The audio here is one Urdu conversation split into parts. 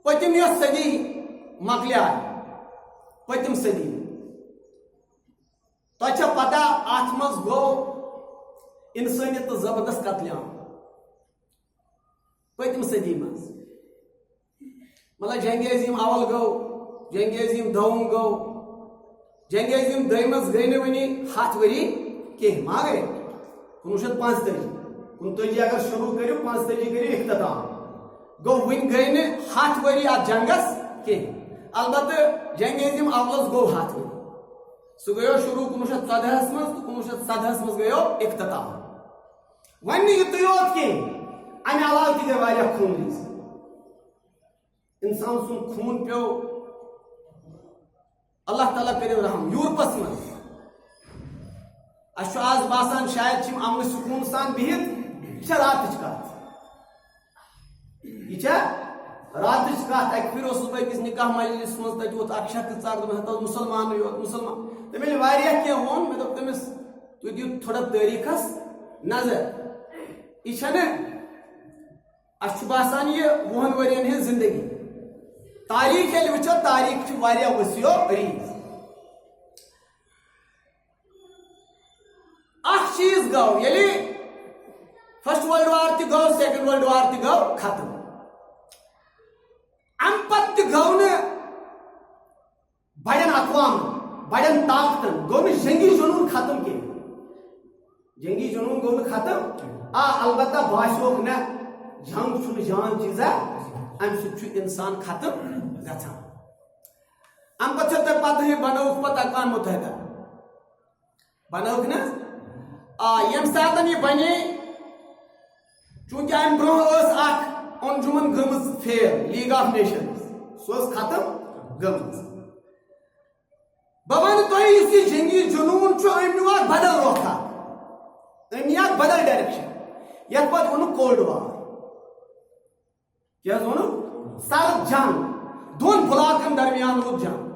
پتم یس صدی مکلیے پتم صدی تہ پتہ ات مز گو انسانیت تو زبردست قتل عام پتم صدی مز مطلب جنگ عظیم اول گو جنگ عظیم دوم گو جنگ عظیم دویمس گئی ونی 7 وری کی ما گئی 1945 19 اگر شروع کرو 45 کرو اختتام گو ون گئی نا 7 وری ات جنگس کی البتہ جنگ عظیم اولس گو 7 وری سہ گیو شروع 1914 مز تو 1917 مز گیو اختتام ون یت یوت کی امہ علاوہ تہ گئی واریاہ خون ریز انسان سن خون پیو اللہ تعالیٰ کرو رحم یورپس مز اس آز باسان شاید چم امن سکون سان بہت یہ رات کت یہ رات کت اک پھر اس بہٕ أکِس نکاح مجلس مز تتہِ ووت اکھ شخص ژکھ دوٚپُن ہتا اوس مسلمان یوت مسلمان تٔمۍ ییٚلہِ واریاہ کینٛہہ ووٚن مےٚ دوٚپ تٔمِس تُہۍ دِیِو تھوڑا تٲریٖخس نظر یہ چھنہٕ اس چھُ باسان یہ 20 ؤرین ہٕنٛز زندگی تاریخ ییٚلہِ وٕچھو تاریخ چھُ واریاہ وسیع عریٖض اکھ چیٖز گوٚو ییٚلہِ فرسٹ ورلڈ وار تہِ گوٚو سیکنڈ ورلڈ وار تہِ گوٚو ختم ام پتہٕ تہِ گوٚو نہٕ بڑٮ۪ن اقوامن بڑٮ۪ن طاقتن گوٚو نہٕ جنگی جنوٗن ختم کینٛہہ جنگی جنوٗن گوٚو نہٕ ختم البتہ باسیوکھ نہ جنگ چھُنہٕ جان چیٖزا امہ سۭتۍ چھُ انسان ختم گژھان ام پتہٕ چھو تۄہہِ پتہٕ بنووُکھ پتہٕ اقوام متحدہ بنووُکھ نہ ییٚمہِ ساتہٕ یہِ بنے چوٗنٛکہِ امہِ برونٛہہ ٲس اکھ انجمن گٔمٕژ فیل لیٖگ آف نیشنز سۄ ٲس ختم گٔمٕژ بہٕ ونہٕ تۄہہِ یُس یہِ جنگی جنوٗن چھُ أمۍ نیوٗ اکھ بدل رۄخ اکھ أمۍ نی اکھ بدل ڈایریکشن یتھ پتہٕ ووٚنُکھ کولڈ وار کیٛاہ حظ ووٚنُکھ سرد جنگ دۄن بلاکن درمیان روٗد جنگ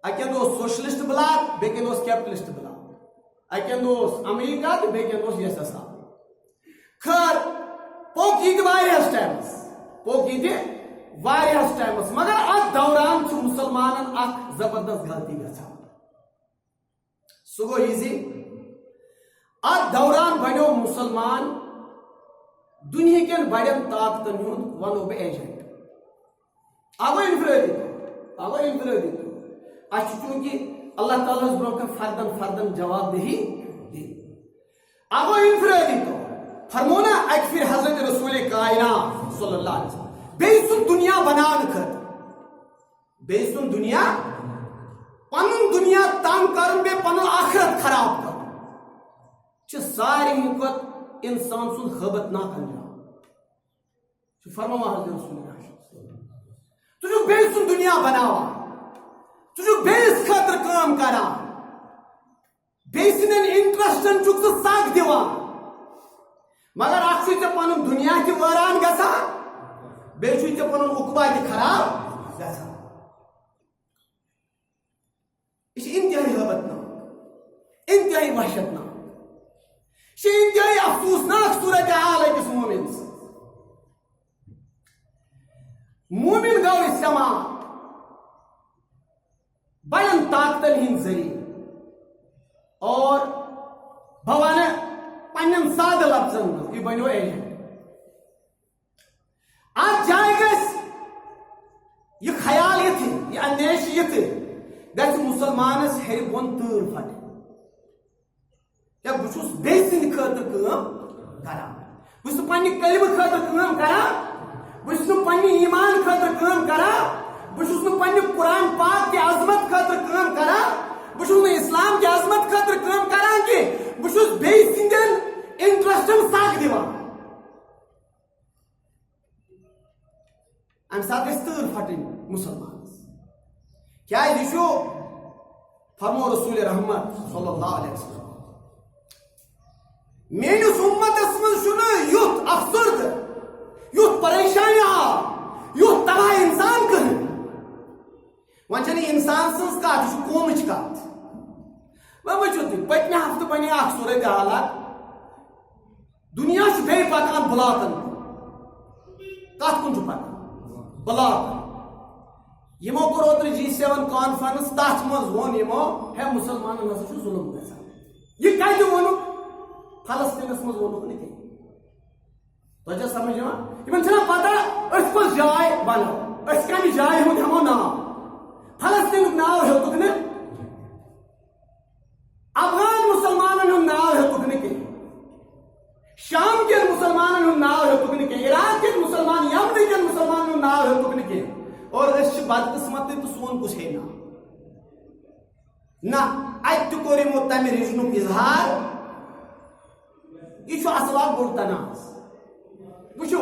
اکہِ اندٕ اوس سوشلسٹ بلاک بیٚکہِ اندٕ اوس کیپٹلسٹ بلاک اکہِ اندٕ اوس امریکہ تہٕ بیٚکہِ اندٕ اوس یس ایس آر خٲر پوٚک یہِ تہِ واریاہس ٹایمس پوٚک یہِ تہِ واریاہس ٹایمس مگر اتھ دوران چھُ مُسلمانن اکھ زبردست غلطی گژھان سُہ گوٚو یہِ زِ اتھ دوران بنیو مُسلمان دُنہِکٮ۪ن بڑٮ۪ن طاقتن ہُنٛد ونو بہٕ ایجنٹ آگو انفرٲدی اس چونکہ اللہ تعالیٰ برونٛہہ کن فردن فردن جواب دہی دِنۍ آگو انفرٲدی طور فرمو نا اکہِ پھِرِ حضرت رسول کائنات صلی اللہ علیہ وسلم بیٚیہِ سُنٛد دُنیا بناونہٕ خٲطرٕ بیٚیہِ سُنٛد دُنیا پنُن دُنیا تنگ کرُن بیٚیہِ پنُن آخرت خراب کرُن چھِ ساروٕے کھۄتہٕ انسان سُنٛد ہٲبتناک انجام فرماوان حضرت رسول تُہۍ چھِو بیٚیہِ سُنٛد دُنیا بناوان تُہۍ چھِو بیٚیِس خٲطرٕ کٲم کران بیٚیہِ سٕنٛدٮ۪ن انٹرسٹن چھُکھ ژٕ سگ دِوان مگر اکھ چھُے ژےٚ پنُن دُنیا تہِ وٲران گژھان بیٚیہِ چھُے ژےٚ پنُن عقبا تہِ خراب گژھان یہِ چھِ انتہٲیی ہٲبتناک انتہٲیی وحشتناک یہِ چھِ انتہٲیی افسوٗسناک صوٗرت حال أکِس مومِن سٕنٛز مومن گو استعمال بڑن طاقتن ہند ذریعہ اور بہ ونہ پنن سادہ لفظن مز یہ بنو ایجنٹ ات جائے گژھِ یہ خیال یتھ یہ اندیش یتھ گژھِ مسلمانس ہیٚرِ بۄن تۭر پھٹٕنۍ کیٛاہ بہٕ چھُس بیٚیہِ سٕنٛدِ خٲطرٕ کٲم کران بہٕ چھُس پننہِ کلمہٕ خٲطرٕ کٲم کران بہٕ چھُس نہٕ پننہِ ایٖمان خٲطرٕ کٲم کران بہٕ چھُس نہٕ پننہِ قرآن پاک کہِ عظمت خٲطرٕ کٲم کران بہٕ چھُس نہٕ اسلام کہِ عظمت خٲطرٕ کٲم کران کینٛہہ بہٕ چھُس بیٚیہِ سٕنٛدٮ۪ن انٹرسٹن سگ دِوان امہِ ساتہٕ گژھِ تۭر پھٹٕنۍ مُسلمانس کیٛازِ یہِ چھُ فرمو رسول رحمت صلی اللہ علیہ وسلم میٲنِس اُمتس منٛز چھُنہٕ یُتھ افسردٕ یُتھ پریشانی آو یُتھ تباہ انسان کٕہٕنۍ وۄنۍ چھنہٕ یہِ انسان سٕنٛز کتھ یہِ چھُ قومٕچ کتھ وۄنۍ وٕچھِو تُہۍ پٔتمہِ ہفتہٕ بنے اکھ صوٗرت حالات دُنیا چھُ بیٚیہِ پکان بُلاکن کتھ کُن چھُ پکان بلاک یمو کور اوتر G7 کانفرنس تاتھ مز وون یمو ہے مسلمانن ہسا چھ ظلم گژھان یہ کتہ وونُکھ فلسطینس مز وونُکھ نہٕ کینٛہہ تۄہہِ چھا سمجھ یِوان یمن چھنا پتہ أسۍ کۄس جاے بنو أسۍ کمہِ جایہِ ہُنٛد ہٮ۪مو ناو فلسطینُک ناو ہیوٚتُکھ نہٕ افغان مسلمانن ہُنٛد ناو ہیوٚتُکھ نہٕ کینٛہہ شام کٮ۪ن مسلمانن ہُنٛد ناو ہیوٚتُکھ نہٕ کینٛہہ عراق کٮ۪ن مسلمان یمنہٕ کٮ۪ن مسلمانن ہُنٛد ناو ہیوٚتُکھ نہٕ کینٛہہ اور أسۍ چھِ بدقسمت تہٕ سون کُس ہے ناو نہ اتہِ تہِ کوٚر یِمو تمہِ ریٖجنُک اظہار یہ چھُ اصل اکھ بوٚڑ تناز وٕچھو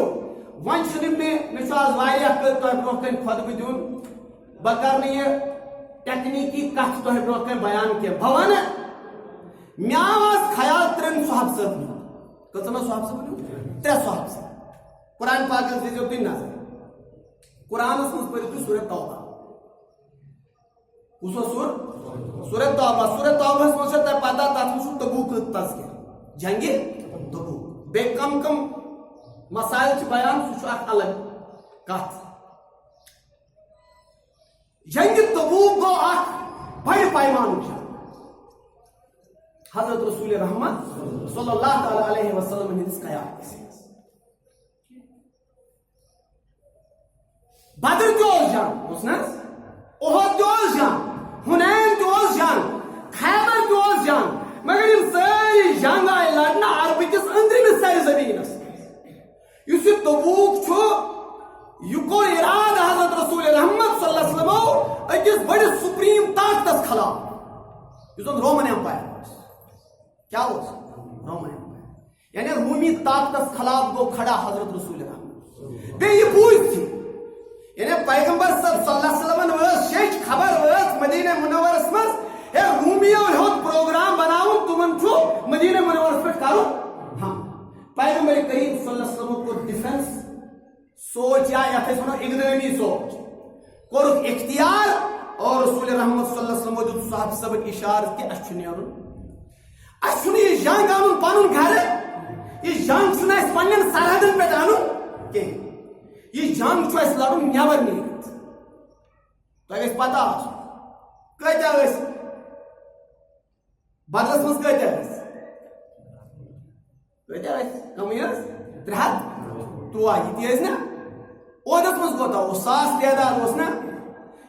وۄنۍ چھُنہٕ مےٚ چھُ آز واریاہ تۄہہِ برونٛہہ کَنہِ خۄطبہٕ دیُن بہٕ کَرٕ نہٕ یہِ ٹیکنیکی کتھ تۄہہِ برونٛہہ کَنہِ بیان کینٛہہ بہٕ وَنہٕ مےٚ آو آز خیال 3 صحب صٲب نیُن کٔژن اوس صحب صٲب نیُن 3 صحب صٲب قرآن پاکس دیٖزیو تُہۍ نظر قرآنس منٛز پٔرِو تُہۍ سورہ توبہ کُس اوس سورہ توبہس منٛز چھو تۄہہِ پتہ تتھ منٛز چھُ تبوٗک تذکر جنگہِ تبوٗک بیٚیہِ کم کم مسائل چھِ بیان سُہ چھُ اکھ الگ کتھ جنگہِ تبوٗک گوٚو اکھ بڑِ پیمانُک جنگ حضرت رسول رحمت صلی اللہ تعالی علیہ وسلم ہندس قیادتس بدر تہِ اوس جنگ اوس نہ احد تہِ اوس جنگ حنین تہِ اوس جنگ خیبر تہِ اوس جنگ مگر یم سٲری جنگ آیہِ لڑنہٕ عربہٕ کِس أنٛدرِمِس سرزمیٖنس یُس یہِ تبوٗک چھُ یہِ کوٚر اِرادٕ حضرت رسول رحمت صلی اللہ علیہ وسلمو أکِس بٔڑِس سُپریٖم طاقتس خلاف یُس زن رومن ایمپایر اوس کیا اوس رومن ایمپایر یعنی رومی طاقتس خلاف گوٚو کھڑا حضرت رسول رحمت بیٚیہِ یہِ بوٗزتھی یعنی پیغمبر صلی اللہ علیہ وسلم ٲس شیٚچھ خبر ٲس مدینہ منورس منٛز ہے رومیو ہیوٚت پروگرام بناوُن تِمن چھُ مدینہ منورس پٮ۪ٹھ کرُن ہاں پیغمبر کریم صلی اللہ علیہ وسلم کوٚر ڈِفینس سوچ یا یتھ أسۍ ونو اقدٲمی سوچ کوٚرُکھ اختیار اور رسول رحمت صلی اللہ علیہ وسلم دیُت صحابہ صٲبن اشارٕ کہِ اَسہِ چھُ نیرُن اَسہِ چھُنہٕ یہِ جنگ اَنُن پنُن گرٕ یہِ جنگ چھُنہٕ اَسہِ پننٮ۪ن سرحدن پٮ۪ٹھ اَنُن کینٛہہ یہِ جنگ چھُ اَسہِ لڑُن نٮ۪بر نیٖرِتھ تۄہہِ گژھِ پتہ آسُن کۭتیاہ ٲسۍ بدلس منٛز کۭتیاہ ٲسۍ کۭتیاہ ٲسۍ کمٕے ٲس 303 یہِ تہِ ٲسۍ نا عہدس منٛز کوتاہ اوس 1,000 تعداد اوس نا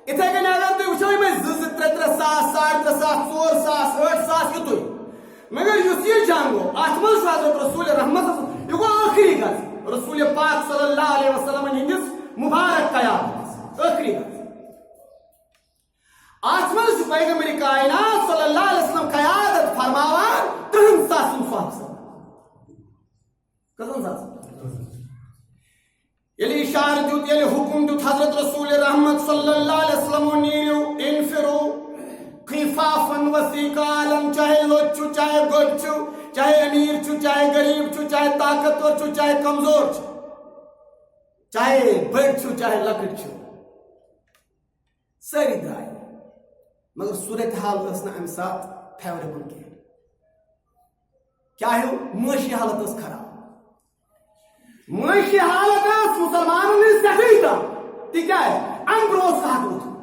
اِتھے کٔنۍ اگر تُہۍ وٕچھو یِمے 2-3 ساس 3.5 ساس 4 ساس 8 ساس یِتُے مگر یُس یہِ جنگ گوٚو اتھ منٛز چھُ حضرت رسول رحمت یہِ گوٚو ٲخری غزٕ رسول پاک صلی اللہ علیہ وسلم ہندس مبارک قیادتس ٲخری غزٕ اتھ منٛز چھُ پیغمبر کائنات صلی اللہ علیہ وسلم قیادت فرماوان 3 ساسن صحابہ صٲب کٔژن ساسن ییٚلہِ اِشارٕ دیُت ییٚلہِ حُکُم دیُت حضرت رسول رحمت صلی اللہ علیہ وسلم نیٖرِو انفرو خفافن وثقالن چاہے لوٚت چھُ چاہے گوٚٹ چھُ چاہے امیر چھُ چاہے غریب چھُ چاہے طاقتور چھُ چاہے کمزور چھُ چاہے بٔڑۍ چھُ چاہے لۄکٕٹۍ چھُ سٲری درٛاے مگر صورتحال ٲس نہٕ امہِ ساتہٕ فیوریبل کینٛہہ کیٛاہ ہیوٗ معٲشی حالت ٲس خراب معٲشی حالت ٲس مُسلمانن ہٕنٛز سٮ۪ٹھٕے تنٛگ تِکیٛازِ امہِ برونٛہہ اوس قحط ووٚتھمُت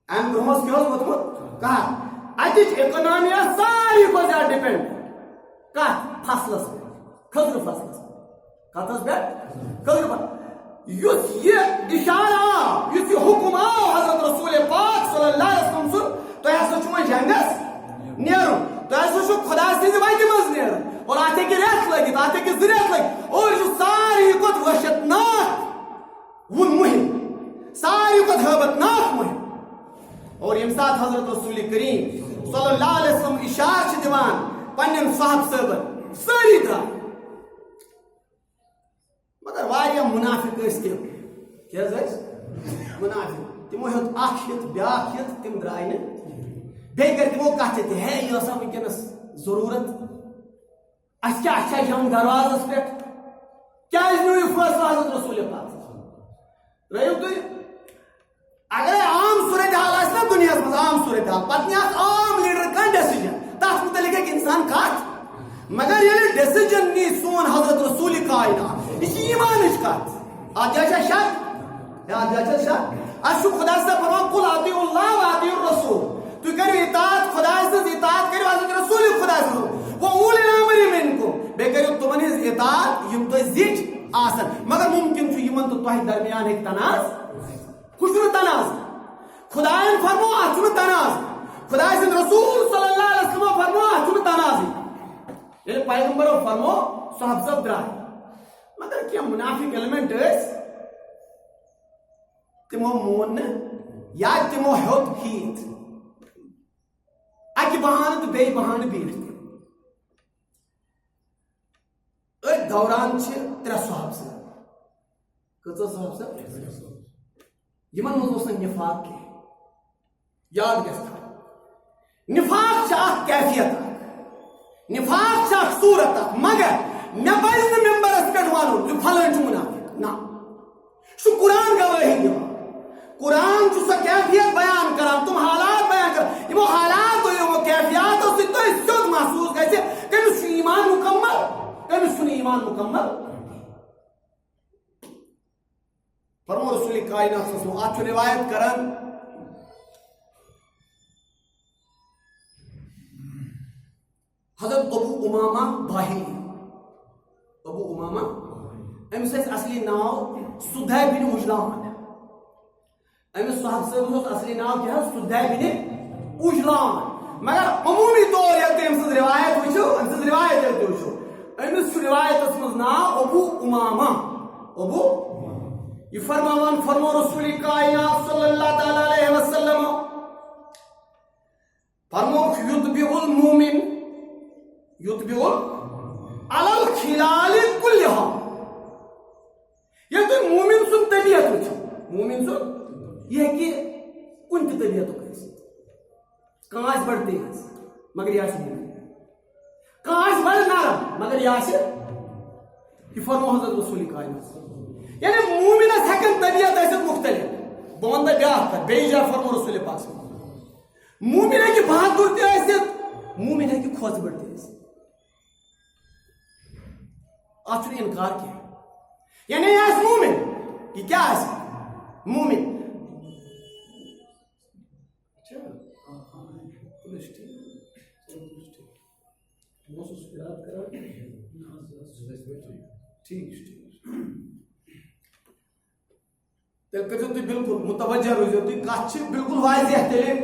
امہِ برونٛہہ اوس کیٛاہ اوس ووٚتھمُت قحط اتِچ اِکنامی ٲس ساروی کھۄتہٕ زیادٕ ڈِپینڈ کتھ فصلس پٮ۪ٹھ کھٔزرٕ فصلس پٮ۪ٹھ کتھس پٮ۪ٹھ کھٔزرٕ یُس یہِ اِشارٕ آو یُس یہِ حُکُم آو حضرت رسول پاک صلی اللہ علیہ وسلم سُنٛد تۄہہِ ہسا چھُ وۄنۍ جنگس نیرُن تۄہہِ ہسا چھُ خۄدا سٕنٛزِ وتہِ منٛز نیرُن اور اتھ ہیٚکہِ رٮ۪تھ لٔگِتھ اتھ ہیٚکہِ 2 رٮ۪تھ لٔگِتھ اور یہِ چھُ ساروی کھۄتہٕ وحشتناک مُہِم ساروی کھۄتہٕ ہٲبتناک مُہِم اور ییٚمہِ ساتہٕ حضرت رسول کریم صلی اللہ علیہ وسلم اشارٕ چھِ دِوان پننٮ۪ن صحابہ صٲبن سٲری درٛاے مگر واریاہ مُنافِق ٲسۍ تِم کیٛاہ حظ ٲسۍ مُنافِق تِمو ہیوٚت اکھ ہِتھ بیٛاکھ ہِتھ تِم درٛاے نہٕ بیٚیہِ کٔر تِمو کتھِ تہِ ہے یہِ ٲسا وٕنکیٚنس ضروٗرت اَسہِ کیٛاہ چھا جنگ دروازس پٮ۪ٹھ کیٛازِ نیوٗ یہِ فٲصلہٕ حضرت رسول پاک ترٛٲیِو تُہۍ اگرے عام صورتحال آسہِ نا دُنیاہس منٛز عام صورتحال پتہٕ نہِ اکھ عام لیڈر کانٛہہ ڈیسِجن تتھ مُتعلق ہیٚکہِ انسان کتھ مگر ییٚلہِ ڈیسِجن نی سون حضرت رسول کائنات یہِ چھِ ایٖمانٕچ کتھ اتھ جایہِ چھا شک یاد جا اشو خدا سے فرمان قل اطیعوا اللہ و اطیعوا الرسول تو کرو اطاعت خدا سے اطاعت کرو حضرت رسول خدا سے وہ اولی الامر منکم بے کرو تمن ہز اطاعت یم تو زیچ آسن مگر ممکن چھ یمن تو تہ درمیان ایک تناز کچھ تناز خدا فرمو اچھن تناز خدا سن رسول صلی اللہ علیہ وسلم فرمو اچھن تناز یہ پیغمبر فرمو صحاب سب درائے مگر کیا منافق ایلیمنٹ تمو مون یا تمو ہیوت ہیت اکی بہان تو بے بہان بیٹھ دوران ترے صحاب سے کچھ صحاب سے یمن مز نفاق کی یاد گھس نفاق کیفیت نفاق صورت مگر مے پہ ممبرس پہ ون جو فلان منافق نا قرآن گواہی دان قرآن سو کیفیت بیان کران تم حالات بیان کر یمو حالات یمو کیفیات سی سیود محسوس گھے کمس ایمان مکمل کمس چھن ایمان مکمل فرمو رسول کائنات ات روایت کران حضرت ابو امامہ باہلی ابو امامہ امس اصلی ناو سدھے بن اجلان امس صاحب صاحب اصلی ناو کیا سدھے بن اجلان مگر عمومی طور یہ امس روایت وچھو امس روایت وچھو امس روایت اسمز ناو ابو امامہ ابو یہ فرمان فرمو رسول کائنات صلی اللہ تعالی علیہ وسلم فرمو یتبع المومن یتبع علی الخلال کلها یہ تو مومن سن طبیعت وچھو مومن سن یہ کہ کن کی طبیعت کانس بڑھ تیز مگر یہ مومن کانس بڑھ نرم مگر یہ فرمو حضرت رسول کائنات یعنی مومنس ہیکن طبیعت ایسے مختلف بہت بیاہ کر بے جا فرمو رسول پاک مومن ہے کہ بہادر تے ایسے مومن ہے کہ کھوز بڑھتے ایسے آج انکار کیا یعنی یہ ایس مومن یہ کیا ایسے مومن ٹھیک تیل کرو تھی بالکل متوجہ روزو تھی کچھ بالکل واضح تیلے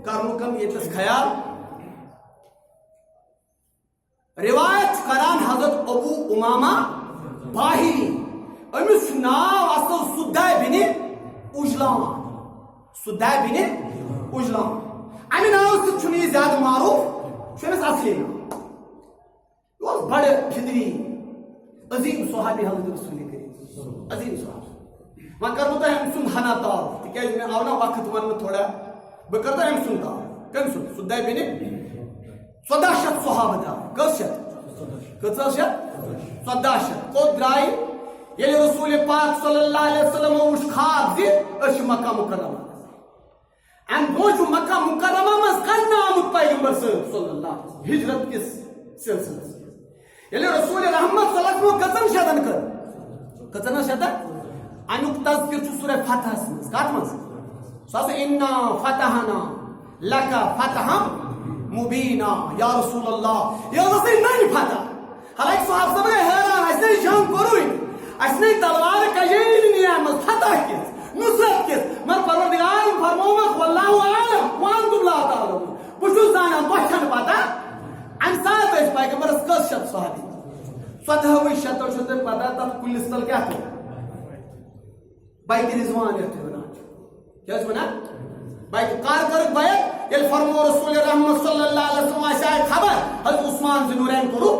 کرنو کم یہ تس خیال روایت کران حضرت ابو امامہ باہلی امس ناو اصل سدھے بن اجلان سدھے بن اجلان امی ناو سے چھنی زیادہ معروف چھنس اصلی ناو یہ بڑے فدری عظیم صحابی حضرت رسول کریم عظیم صحابی میں کروں تو ہم سن ہنا تعارف تکیاز میں آونا وقت ون تھوڑا بکر تو ہم سن تعارف کم سن سدھے بن 14 شت صحابہ دا کس شت کس شت 14 شت کو درائی یلی رسول پاک صلی اللہ علیہ وسلم وش خواب دی اش مکہ مکرمہ ام بوجو مکہ مکرمہ مز کرنا آمد پیغمبر صلی اللہ علیہ وسلم ہجرت کس سلسلہ یلی رسول رحمت صلی اللہ علیہ وسلم کتن شدن کر کتن شدن انوک تذکر چو سورہ فتح سمز کات مز ساس انا فتحنا لکا فتحا مبینہ یا رسول اللہ یا رسول نہیں فتح حالانکہ صحاب سب نے حیران اس نے جان کروئی اس نے تلوار کا یہ نہیں ہے مز فتح کس نصرت کس مر پروردگار فرمومت واللہ عالم وانتم لا تعلمون پوچھو زانا توچھن پتا انسان تو اس پیغمبر اس کس شد صحابی فتحوی شد و شد پتا تب کلستل کیا کرو بیت رضوان یہتے بنا کیا اس بنا بیت کار کرک بیت یل فرمو رسول رحمت صلی اللہ علیہ وسلم آشاہ خبر حضرت عثمان ذنورین کرو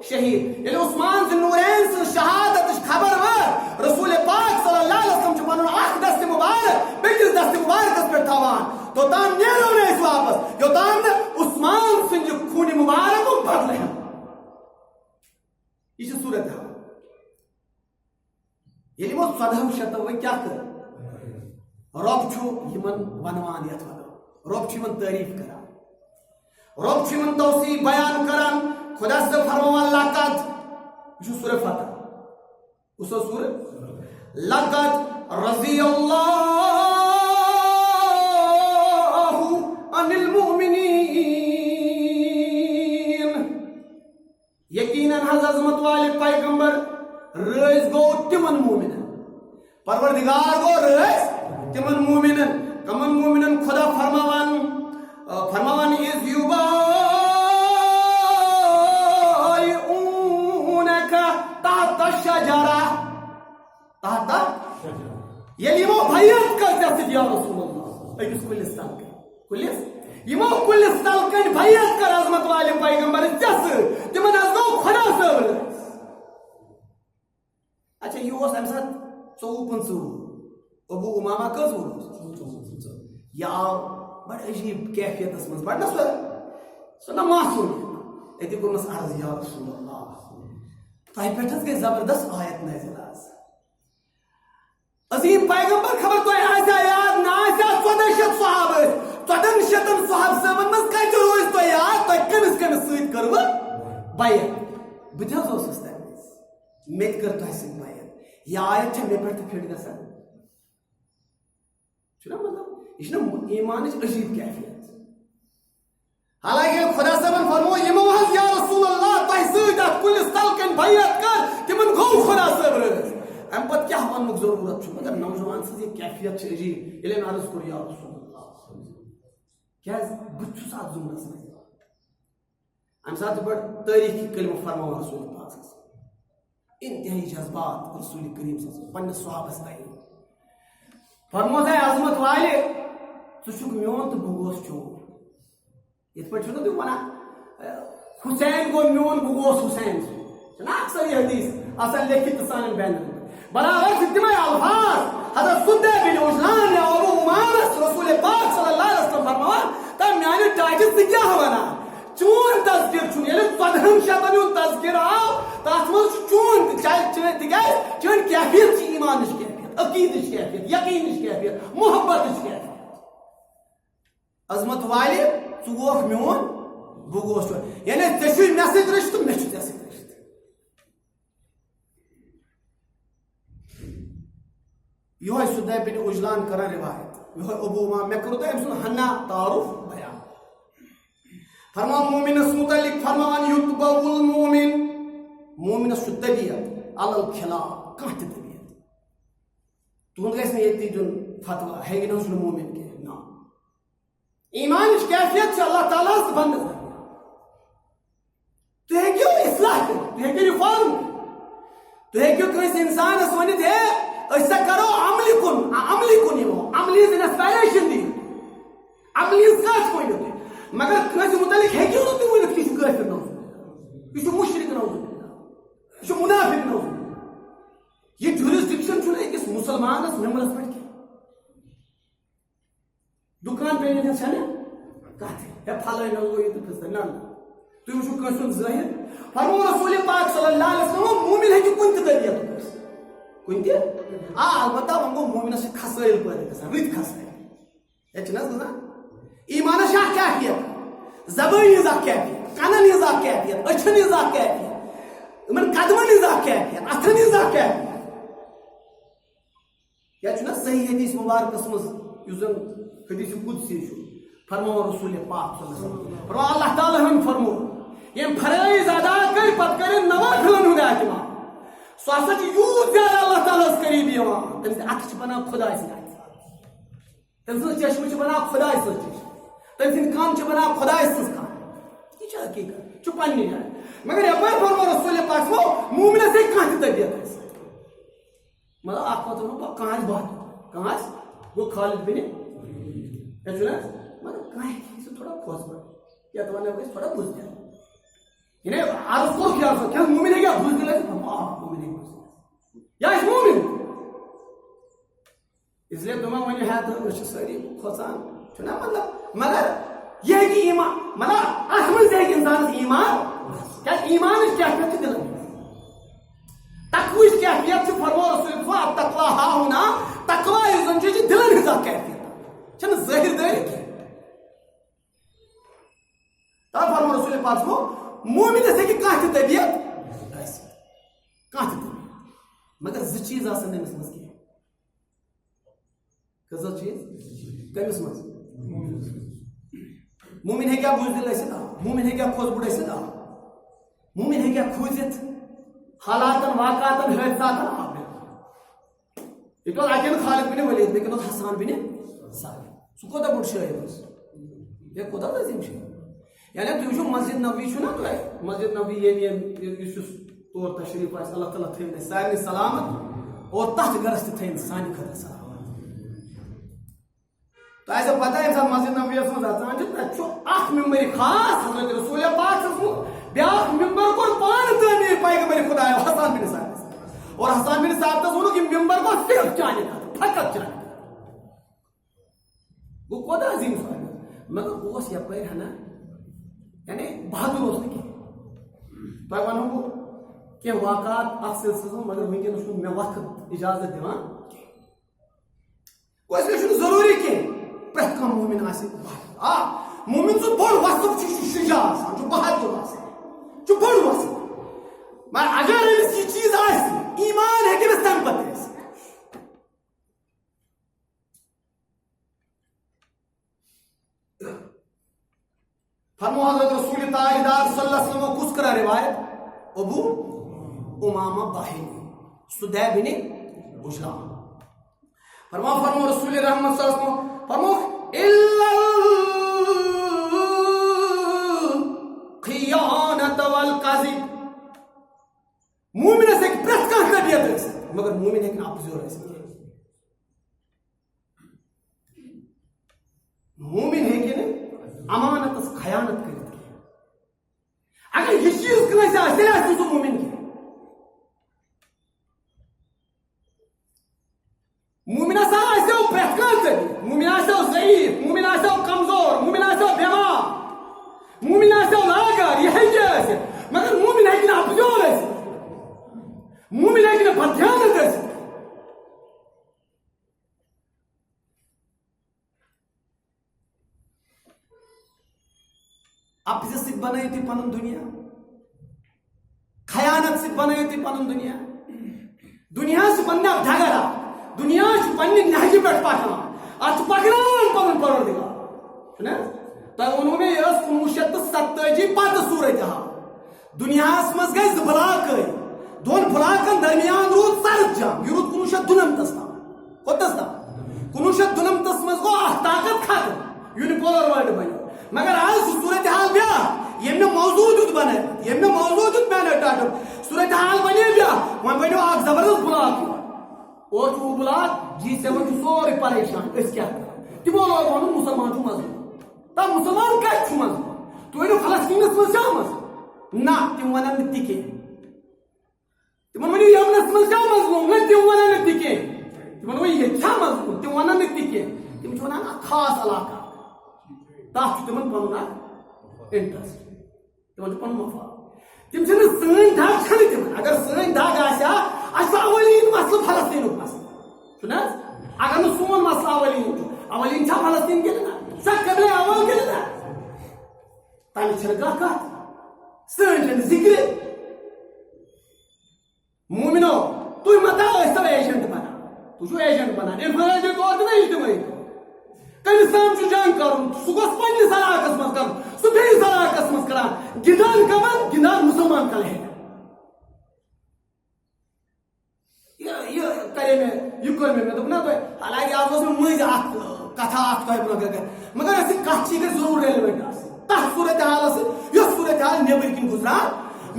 شہید یل عثمان ذنورین سے شہادت خبر ور رسول پاک صلی اللہ علیہ وسلم چپانو آخ دست مبارک بیکس دست مبارک اس پر تھاوان تو تام نیرو نے اس واپس جو تام نے عثمان سنج خونی مبارک کو بدلے ہیں یہ صورت ہے یعنی وہ صدہم شتوی کیا کر رب چھو یمن ونوانیت ونو رب چھو یمن تعریف کران رب چھو یمن توصیف بیان کران خدا سے فرمو اللہ قد جو سورہ فتح اس سورہ لقد رضی اللہ عن المؤمنین یقیناً حضرت عظمت والے پیغمبر رئیس گو تمن مومنن پروردگار گو رئیس تمن مومنن کمن مومنن خدا فرماوان از یبایعونک تحت الشجرہ تحت یمو بیعت کرتے یا رسول اللہ اکس کلس تلکن کلس یمو کلس تلکن بیعت کر عظمت والے پیغمبر تمن از گو خدا صبر. اچھا یہ ام سات 54 ابو امامہ کس وول یہ آو بڑا عجیب کیفیت من بڑا سہ معصوم اتنی کورمس عرض یا رسول اللہ تہ پہ گئی زبردست آیت نازل آز عظیم پیغمبر خبر تہ آسیا یاد نہ آسیا 1400 صحابہ 1400 صحابہ صاحبن من کتہ روز تہ یاد تہ کمس کمس ست کرو بیعت بہ تہ اوسس تمہ مت کر تہ ست بیعت یہ آیت چھ مے پہ فٹ گژھان چھنا مطلب یہ ایمان عجیب کیفیت حالانکہ خدا صاحبن فرمو یمو حض یا رسول اللہ تہ ست ات کلس تلکن بیعت کر تمن گو خدا صاحب رس ام پتہ کیا ونک ضرورت چھ مگر نوجوان سز یہ کیفیت چھ عجیب یل عرض کور یا رسول اللہ کیا بت چھس ات زمرس مز ام سات بڑ تاریخی کلمہ فرمو رسول اللہ انتہائی جذبات رسول کریم صلی اللہ علیہ وسلم پنس صحابس تائیں فرمو تہ عظمت والے ژٕ میون تو بہ گوس چون یت پہ تھی ونان حسین گو میون بہ گوس حسین چھنا اکثر یہ حدیث آسان لیکھت سان بینن برابر چھ تمے الفاظ حضرت سدے بن عجلان یا ابو امامہ رسول پاک صلی اللہ علیہ وسلم فرمان تہ میانہ ٹاٹس ژٕ کیاہ ونان چون تذکر چھ یل 14 شبن تذکر آو تات مز چون تکیاز چون کیفیت چھ ایمانش کیفیت عقیدش کیفیت یقینش کیفیت محبتش کیفیت عظمت والے ژٕ گوکھ میون بہ گوس چون یعنی ژے چھ مے سۭتۍ رشتہٕ مے چھ ژے سۭتۍ رشتہٕ یہ سدے بن عجلان کران روایت یہ ابو امامہ مے کرو تہ ام سن ہنا تعارف بیان فرما مومنس متعلق فرمان یتبع المؤمن مومنس چھ طبیعت علی الخلاف کانٛہہ تہِ طبیعت تہنٛد گژھِ نہٕ ییٚتہِ دیُن فتوا ہے نہ چھُنہٕ مومن کینٛہہ نا ایمانٕچ کیفیت چھِ اللہ تعالیٰ ہس بنٛدس تُہۍ ہیٚکِو اصلاح کٔرِتھ تُہۍ ہیٚکِو رِفارم تُہۍ ہیٚکِو کٲنٛسہِ اِنسانس ؤنِتھ ہے أسۍ سا کرو عملی کُن یِمو عملی ہٕنٛز انسپایریشن دِیو عملی ہٕنٛز کتھ ؤنِو تُہۍ مگر کٲنٛسہِ متعلق ہیٚکِو نہٕ تُہۍ ؤنِتھ یہِ چھُ کٲفِر نوٚو یہِ چھُ مُشرِک نوٚو یہِ چھُ مُنافِق نوٚو یہ جورسڈکشن چھُنہٕ أکِس مُسلمانس ممبرس پٮ۪ٹھ کینٛہہ دُکان پیٚیہِ نہٕ چھنہٕ کتھ ہے پھلٲنۍ گوٚو یہِ تہٕ فِستٲنۍ نہ تُہۍ وٕچھِو کٲنٛسہِ ہُنٛد ظٲہِر فرمو رسول پاک صلی اللہ علیہ وسلم مومن ہیٚکہِ کُنہِ تہِ طریٖقہٕ ٲسِتھ کُنہِ تہِ البتہ وۄنۍ گوٚو مومنس چھِ کھسٲیِل پٲدٕ گژھان رٕتۍ کھسٲیِل ہے چھِنہٕ حظ گژھان ایمانس چھِ اکھ کیفیت زبٲنۍ ہٕنٛز اکھ کیفیت کنن ہٕنٛز اکھ کیفیت أچھن ہٕنٛز اکھ کیفیت یِمن قدمن ہٕنٛز اکھ کیفیت اتھن ہٕنٛز اکھ کیفیت یا چھُنہ صحیح حدیث مبارکس منٛز یُس زن حدیث قدسی چھُ فرمو رسول پاک صلی اللہ علیہ وسلم فرمو اللہ تعالیٰ ہن فرمو یم فرائض ادا کر پتہٕ کرن نوافلن ہُنٛد اہتمام سُہ ہسا چھُ یوٗت زیادٕ اللہ تعالیٰ ہس قریٖب یِوان تٔمۍ سٕنٛدِ اَتھٕ چھِ بنان خۄداے سٕنٛدِ اَتھٕ تٔمۍ سٕنٛز چشمہٕ چھِ بنان خۄداے سٕنٛز چشمہٕ تٔمۍ سٕنٛدۍ کن چھِ بنان خۄداے سٕنٛز کن یہِ چھِ حقیٖقت یہِ چھُ پننہِ جایہِ مگر یپٲرۍ فرمو رسول پاک مومنس ہیٚکہِ کانٛہہ تہِ طبیعت ٲسِتھ مطلب اکھ وَتھ وَنو بہٕ کانٛہہ آسہِ بہت کانٛہہ آسہِ گوٚو خالد بِنہِ چھُنہ مگر کانٛہہ ہیٚکہِ سُہ تھوڑا کھوژ پٲٹھۍ یتھ ونو أسۍ تھوڑا بُزدِل یعنی عرض کوٚر کیٛاہ کیٛاہ مومن ہیٚکیٛاہ بُزدِل ٲسِتھ مومن ہیٚکہِ بُزدِل یا آسہِ مومن اس لیے تِمو ؤنِو ہے تہٕ أسۍ چھِ سٲری کھوژان چھُنہ مطلب مگر یہِ ہیٚکہِ ایمان مطلب اتھ منٛز تہِ ہیٚکہِ انسانس ایمان کیٛازِ ایمانٕچ کیفیت چھِ دِلن تقوٕچ کیفیت چھِ فرمو رسول التقوا ہا ہونا تقوا یُس زن چھُ یہِ چھِ دِلن ہٕنٛز اکھ کیفیت چھنہٕ ظٲہِر دٲری کینٛہہ تَوَے فرمو رسول پاک مومنس ہیٚکہِ کانٛہہ تہِ طبیعت ٲسِتھ کانٛہہ تہِ طبیعت مگر زٕ چیٖز آسان أمِس منٛز کینٛہہ کۭژاہ چیٖز کٔمِس منٛز مومن ہیٚکیٛاہ بُزدِل ٲسِتھ مومن ہیٚکیٛاہ خۄش ٲسِتھ مومن ہیٚکیٛاہ کھوٗژِتھ حالاتن واقعاتن حٲدثاتن یہ تو اکین خالد بن ولید لیکن حسان بن ثابت سہ کوتاہ بوٚڑ شٲعر اوس یہ کوتاہ عظیٖم شٲعر یعنی تُہۍ وٕچھِو مسجد نبوی چھُ نا تۄہہِ مسجد نبوی یُس یُس تور تشریٖف آسہِ اللہ تعالیٰ تھٲوِن اَسہِ سارنٕے سلامت اور تتھ گرس تہِ تھٲوِن سانہِ خٲطرٕ سلامت تۄہہِ آسیو پتہ ییٚمہِ ساتہٕ مسجد نبویَس منٛز اژان چھِ تتہِ چھُ اکھ ممبر خاص حضرت رسول پاک سٕنٛز بیاکھ ممبر کوٚر پانہٕ تعمیٖر پیغمبر خۄدایا حسان بن ثابت اور حسان بن ثابتس ووٚنُکھ یہِ ممبر گوٚو صرف چانہِ خٲطرٕ فقط چانہِ گوٚو کوتاہ عظیٖم سُہ مگر اوس یپٲرۍ ہنا یعنی بہادر اوس نہٕ کینٛہہ تۄہہِ ونہو بہٕ کینٛہہ واقعات اتھ سلسلس منٛز مگر وٕنکیٚنس چھُنہٕ مےٚ وقت اجازت دِوان کینٛہہ گوٚو اَسہِ چھُنہٕ ضروٗری کینٛہہ پرٛٮ۪تھ کانٛہہ مومن آسہِ مومن سُنٛد بوٚڑ وصف چھُ شجاع آسان چھُ بہادر آسان چھُ بوٚڑ وصف مگر اگر أمِس یہِ چیٖز آسہِ ایمان ہیٚکہِ أمِس تمہِ پتہٕ ٲسِتھ فرمو حضرت رسول تاجدار صلی اللہ علیہ وسلم کس کرا روایت ابو امامہ باہلی سدی بن بجلان فرمو رسول رحمت صلی اللہ علیہ وسلم فرمو الا الخیانۃ والکذب مومنس ہیٚکہِ پرٛٮ۪تھ کانٛہہ طبیعت ٲسِتھ مگر مومن ہیٚکہِ نہٕ اپزیور ٲسِتھ مومن ہیٚکہِ نہٕ امانتس خیانت کٔرِتھ کینٛہہ اگر یہِ چیٖز کٲنٛسہِ آسہِ تیٚلہِ آسہِ نہٕ سُہ مومن کینٛہہ مومن ہسا آسیو پرٛٮ۪تھ کانٛہہ طبیعت مومن آسیو ضعیف مومن آسیو کمزور مومن آسیو بٮ۪مار مومن آسیو لاغر یہِ ہیٚکہِ ٲسِتھ مگر مومن ہیٚکہِ نہٕ اپزیور ٲسِتھ مومن ہیٚکہِ نہٕ بددیانت ٲسِتھ اپزِ سۭتۍ بنٲیِو تُہۍ پنُن دُنیا خیانت سۭتۍ بنٲیِو تُہۍ پنُن دُنیا دُنیا چھُ پننہِ ڈگر اکھ دُنیا چھُ پننہِ نہجہِ پٮ۪ٹھ پکناوان اتھ چھُ پکناوان پنُن پروردگار چھُنہ تۄہہِ ووٚنوُ مےٚ یہِ ٲس 1947 پتہٕ صوٗرتِ حال دُنیاہس منٛز گٔے زٕ بلاکے دۄن بلاکن درمیان روٗد سرد جنگ یہِ روٗد 1992 تام کوٚتس تام 1992 منٛز گوٚو اکھ طاقت ختم یونِپولر وٲلڈ بنیو مگر آز چھُ صوٗرتِ حال بیٛاکھ ییٚمۍ مےٚ موضوٗع دیُت بنٲوِتھ ییٚمۍ مےٚ موضوٗع دیُت مےٚ ٹاٹم صوٗرتِ حال بنے بیٛاکھ وۄنۍ بنیو اکھ زبردست بلاک اور چھُ بلاک G7 چھُ سورُے پریشان أسۍ کیٛاہ کرو تِمو لوگ ونُن مُسلمان چھُ مضبوٗط تا مُسلمان کتہِ چھُ مضبوٗط تُہۍ ؤنِو فلسطیٖنس منٛز چھا مضبوٗط نہ تِم ونن نہٕ تہِ کینٛہہ تِمن ؤنِو یمنس منٛز چھا مضبوٗط نہ تِم ونن نہٕ تہِ کینٛہہ تِمن ؤنِو ییٚتہِ چھا مضبوٗط تِم ونن نہٕ تہِ کینٛہہ تِم چھِ ونان اکھ خاص علاقہٕ تتھ چھُ تِمن پنُن اکھ انٹرسٹ تِمن چھُ پنُن مفاد تِم چھِنہٕ سٲنۍ دگ چھنہٕ تِمن اگر سٲنۍ دگ آسہِ ہا اسہِ چھُ اولین مسلہٕ فلسطیٖنُک مسلہٕ چھُنہ حظ اگر نہٕ سون مسلہٕ اولین چھُ اولین چھا فلسطیٖن گِنٛدنا سۄ قبلے اول گِنٛدنا تمِچ چھنہٕ کانٛہہ کتھ سٲنۍ چھنہٕ ذِکرِ مومنو تُہۍ متا ٲسۍتو ایجنٹ بنان تُہۍ چھِو ایجنٹ بنان انفرٲدی طور تہٕ نہ اجتمٲعی طور کٔمِس تام چھُ جنگ کرُن سُہ گوٚژھ پننِس علاقس منٛز کرُن سُہ بیٚیِس علاقس منٛز کران گِنٛدان کمن گِنٛدان مُسلمان کلہٕ یہ کرے مےٚ کوٚر مےٚ دوٚپ نا تۄہہِ حالانکہِ آز اوس مےٚ مٔنٛزۍ اکھ کتھا اکھ تۄہہِ برونٛہہ کَنہِ مگر أسۍ یہِ کتھ چھِ یہِ گژھِ ضروٗر ریلویٚنٹ آسٕنۍ تتھ صوٗرتِ حالس سۭتۍ یۄس صوٗرتِ حال نیٚبٕرۍ کِنۍ گُزران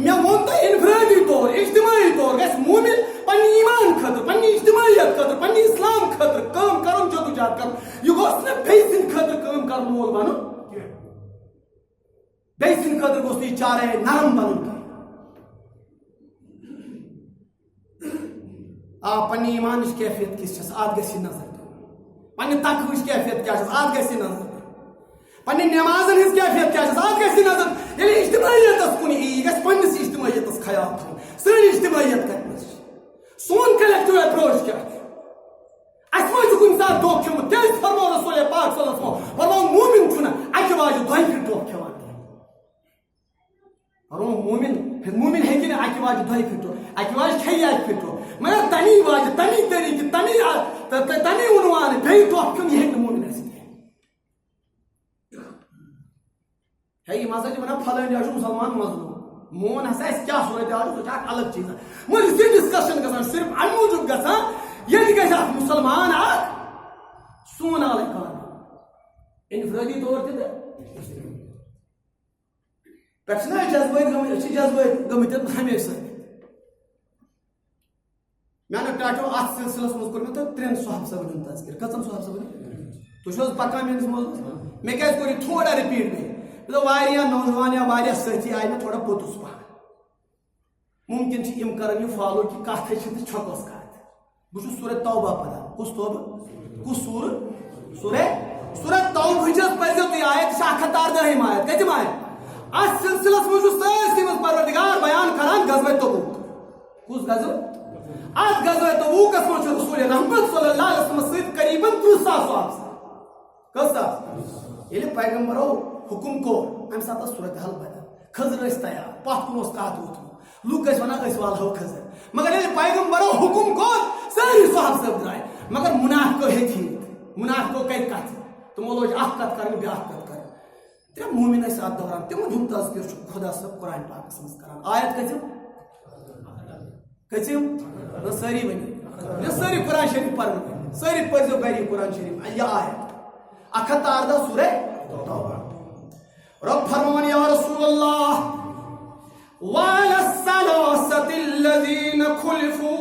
مےٚ ووٚن تۄہہِ انفرٲدی طور اجتماعی طور گژھِ مومن پننہِ ایمان خٲطرٕ پننہِ اجتماعیت خٲطرٕ پننہِ اسلام خٲطرٕ کٲم کرُن جدوجہد کرُن یہِ گوٚژھ نہٕ بیٚیہِ سٕنٛدِ خٲطرٕ کٲم کرن وول بنُن بیٚیہِ سٕنٛدِ خٲطرٕ گوٚژھ نہٕ یہِ چارے نرم بنُن کینٛہہ پننہِ ایمانٕچ کیفیت کِژھ چھس اتھ گژھِ یہِ نظر دِیُن پننہِ تقوٕچ کیفیت کیٛاہ چھس اتھ گژھِ یہِ نظر دِیُن پننہِ نٮ۪مازن ہٕنٛز کیفیت کیٛاہ چھس اتھ گژھِ یہِ نظر ییٚلہِ اجتماعیتس کُن یی یہِ گژھِ پننِس اجتماعیتس خیال تھاوُن سٲنۍ اجتماعیت کتنس چھِ سون کلیکٹو اپروچ کیٛاہ چھُ اسہِ ما چھُ کُنہِ ساتہٕ دھوکہٕ کھیوٚمُت کیٛازِ فرمو رسول پاک صلی اللہ علیہ وسلم فرمو مومن چھُنہٕ اکہِ واجہِ دۄیہِ پھِرِ دھوکہٕ کھٮ۪وان فرمو مومن ہیٚکہِ نہٕ اکہِ واجہِ دۄیہِ پھِرِ اکہِ واجہِ کھیٚیہِ اکہِ پھِرِ مگر تمی واجہ تمی طریقہ تمی عنوان بیٚیہِ دۄہ کیٚن یہِ ہیٚکہِ نہٕ مومن ٲسِتھ کینٛہہ ہے یِم ہسا چھِ وَنان پھلٲنۍ جایہِ چھُ مُسلمان مظلوم مون ہسا اَسہِ کیٛاہ صوٗرت حال چھُ سُہ چھُ اکھ الگ چیٖز مگر یہِ ڈسکشن گژھان صرف اَمہِ موٗجوٗب گژھان ییٚتہِ گژھِ اکھ مُسلمان اکھ سون عالم کار انفرٲدی طور تہِ تہٕ پٮ۪ٹھٕ چھِنہ جذبٲتۍ گٔمٕتۍ أسۍ چھِ جذبٲتۍ گٔمٕتۍ ہمیشہِ سۭتۍ مےٚ اَنو ٹاٹو اَتھ سلسلس منٛز کوٚر مےٚ تہٕ 3 صحابہٕ صٲبن ہُنٛد تذکر کٔژن صحابہٕ صٲبن تُہۍ چھِو حظ پکان میٲنِس موضوٗعس مےٚ کیازِ کوٚر یہِ تھوڑا رِپیٖٹ بیٚیہِ مےٚ دوٚپ واریاہ نوجوان یا واریاہ سٲتھی آیہِ مےٚ تھوڑا پوٚتُس پہن ممکن چھِ یِم کران یہِ فالو کہِ کتھ چھِ تہٕ چھۄکس کتھ بہٕ چھُس سورہ توبہ پران کُس توبہ کُس سورہ سورہ توبہٕچ پٔرزیٚو تُہۍ آیت یہِ چھِ 113 آیت کٔژِم آیت اتھ سلسلس منٛز چھُ سٲرسٕے منٛز پروردگار بیان کران غزوہ تبوک کُس غزوہ اتھ غزوہ تبوکس منٛز چھُ رسول رحمت صلی اللہ علیہ وسلم سۭتۍ قریباً 30,000 صحابہٕ کٔژ ساس ییٚلہِ پیغمبرو حکم کوٚر امہِ ساتہٕ ٲس صورت حال بدل خضر ٲسۍ تیار پتھ کُن اوس کتھ ووتمُت لوٗکھ ٲسۍ ونان أسۍ والہو خضر مگر ییٚلہِ پیغمبرو حکم کوٚر سٲری صحابہٕ صٲب درٛاے مگر منافقو ہیٚتۍ منافقو کَرِ کتھِ تِمو لوج اکھ کتھ کرٕنۍ بیٛاکھ کتھ کرٕنۍ 3 مومن ٲسۍ اتھ دوران تِمن ہُنٛد تذکر چھُ خۄدا صٲب قرآن پاکس منٛز کران آیت کٔژِم سٲری ؤنِو یہِ سٲری قرآن شریٖف پرنہٕ سٲری پٔرزیٚو گرِ قرآن شریٖف یہِ آیت 113 سورہ توبہ رب فرمان یا رسول اللہ وعلى الثلاثة الذين خلفوا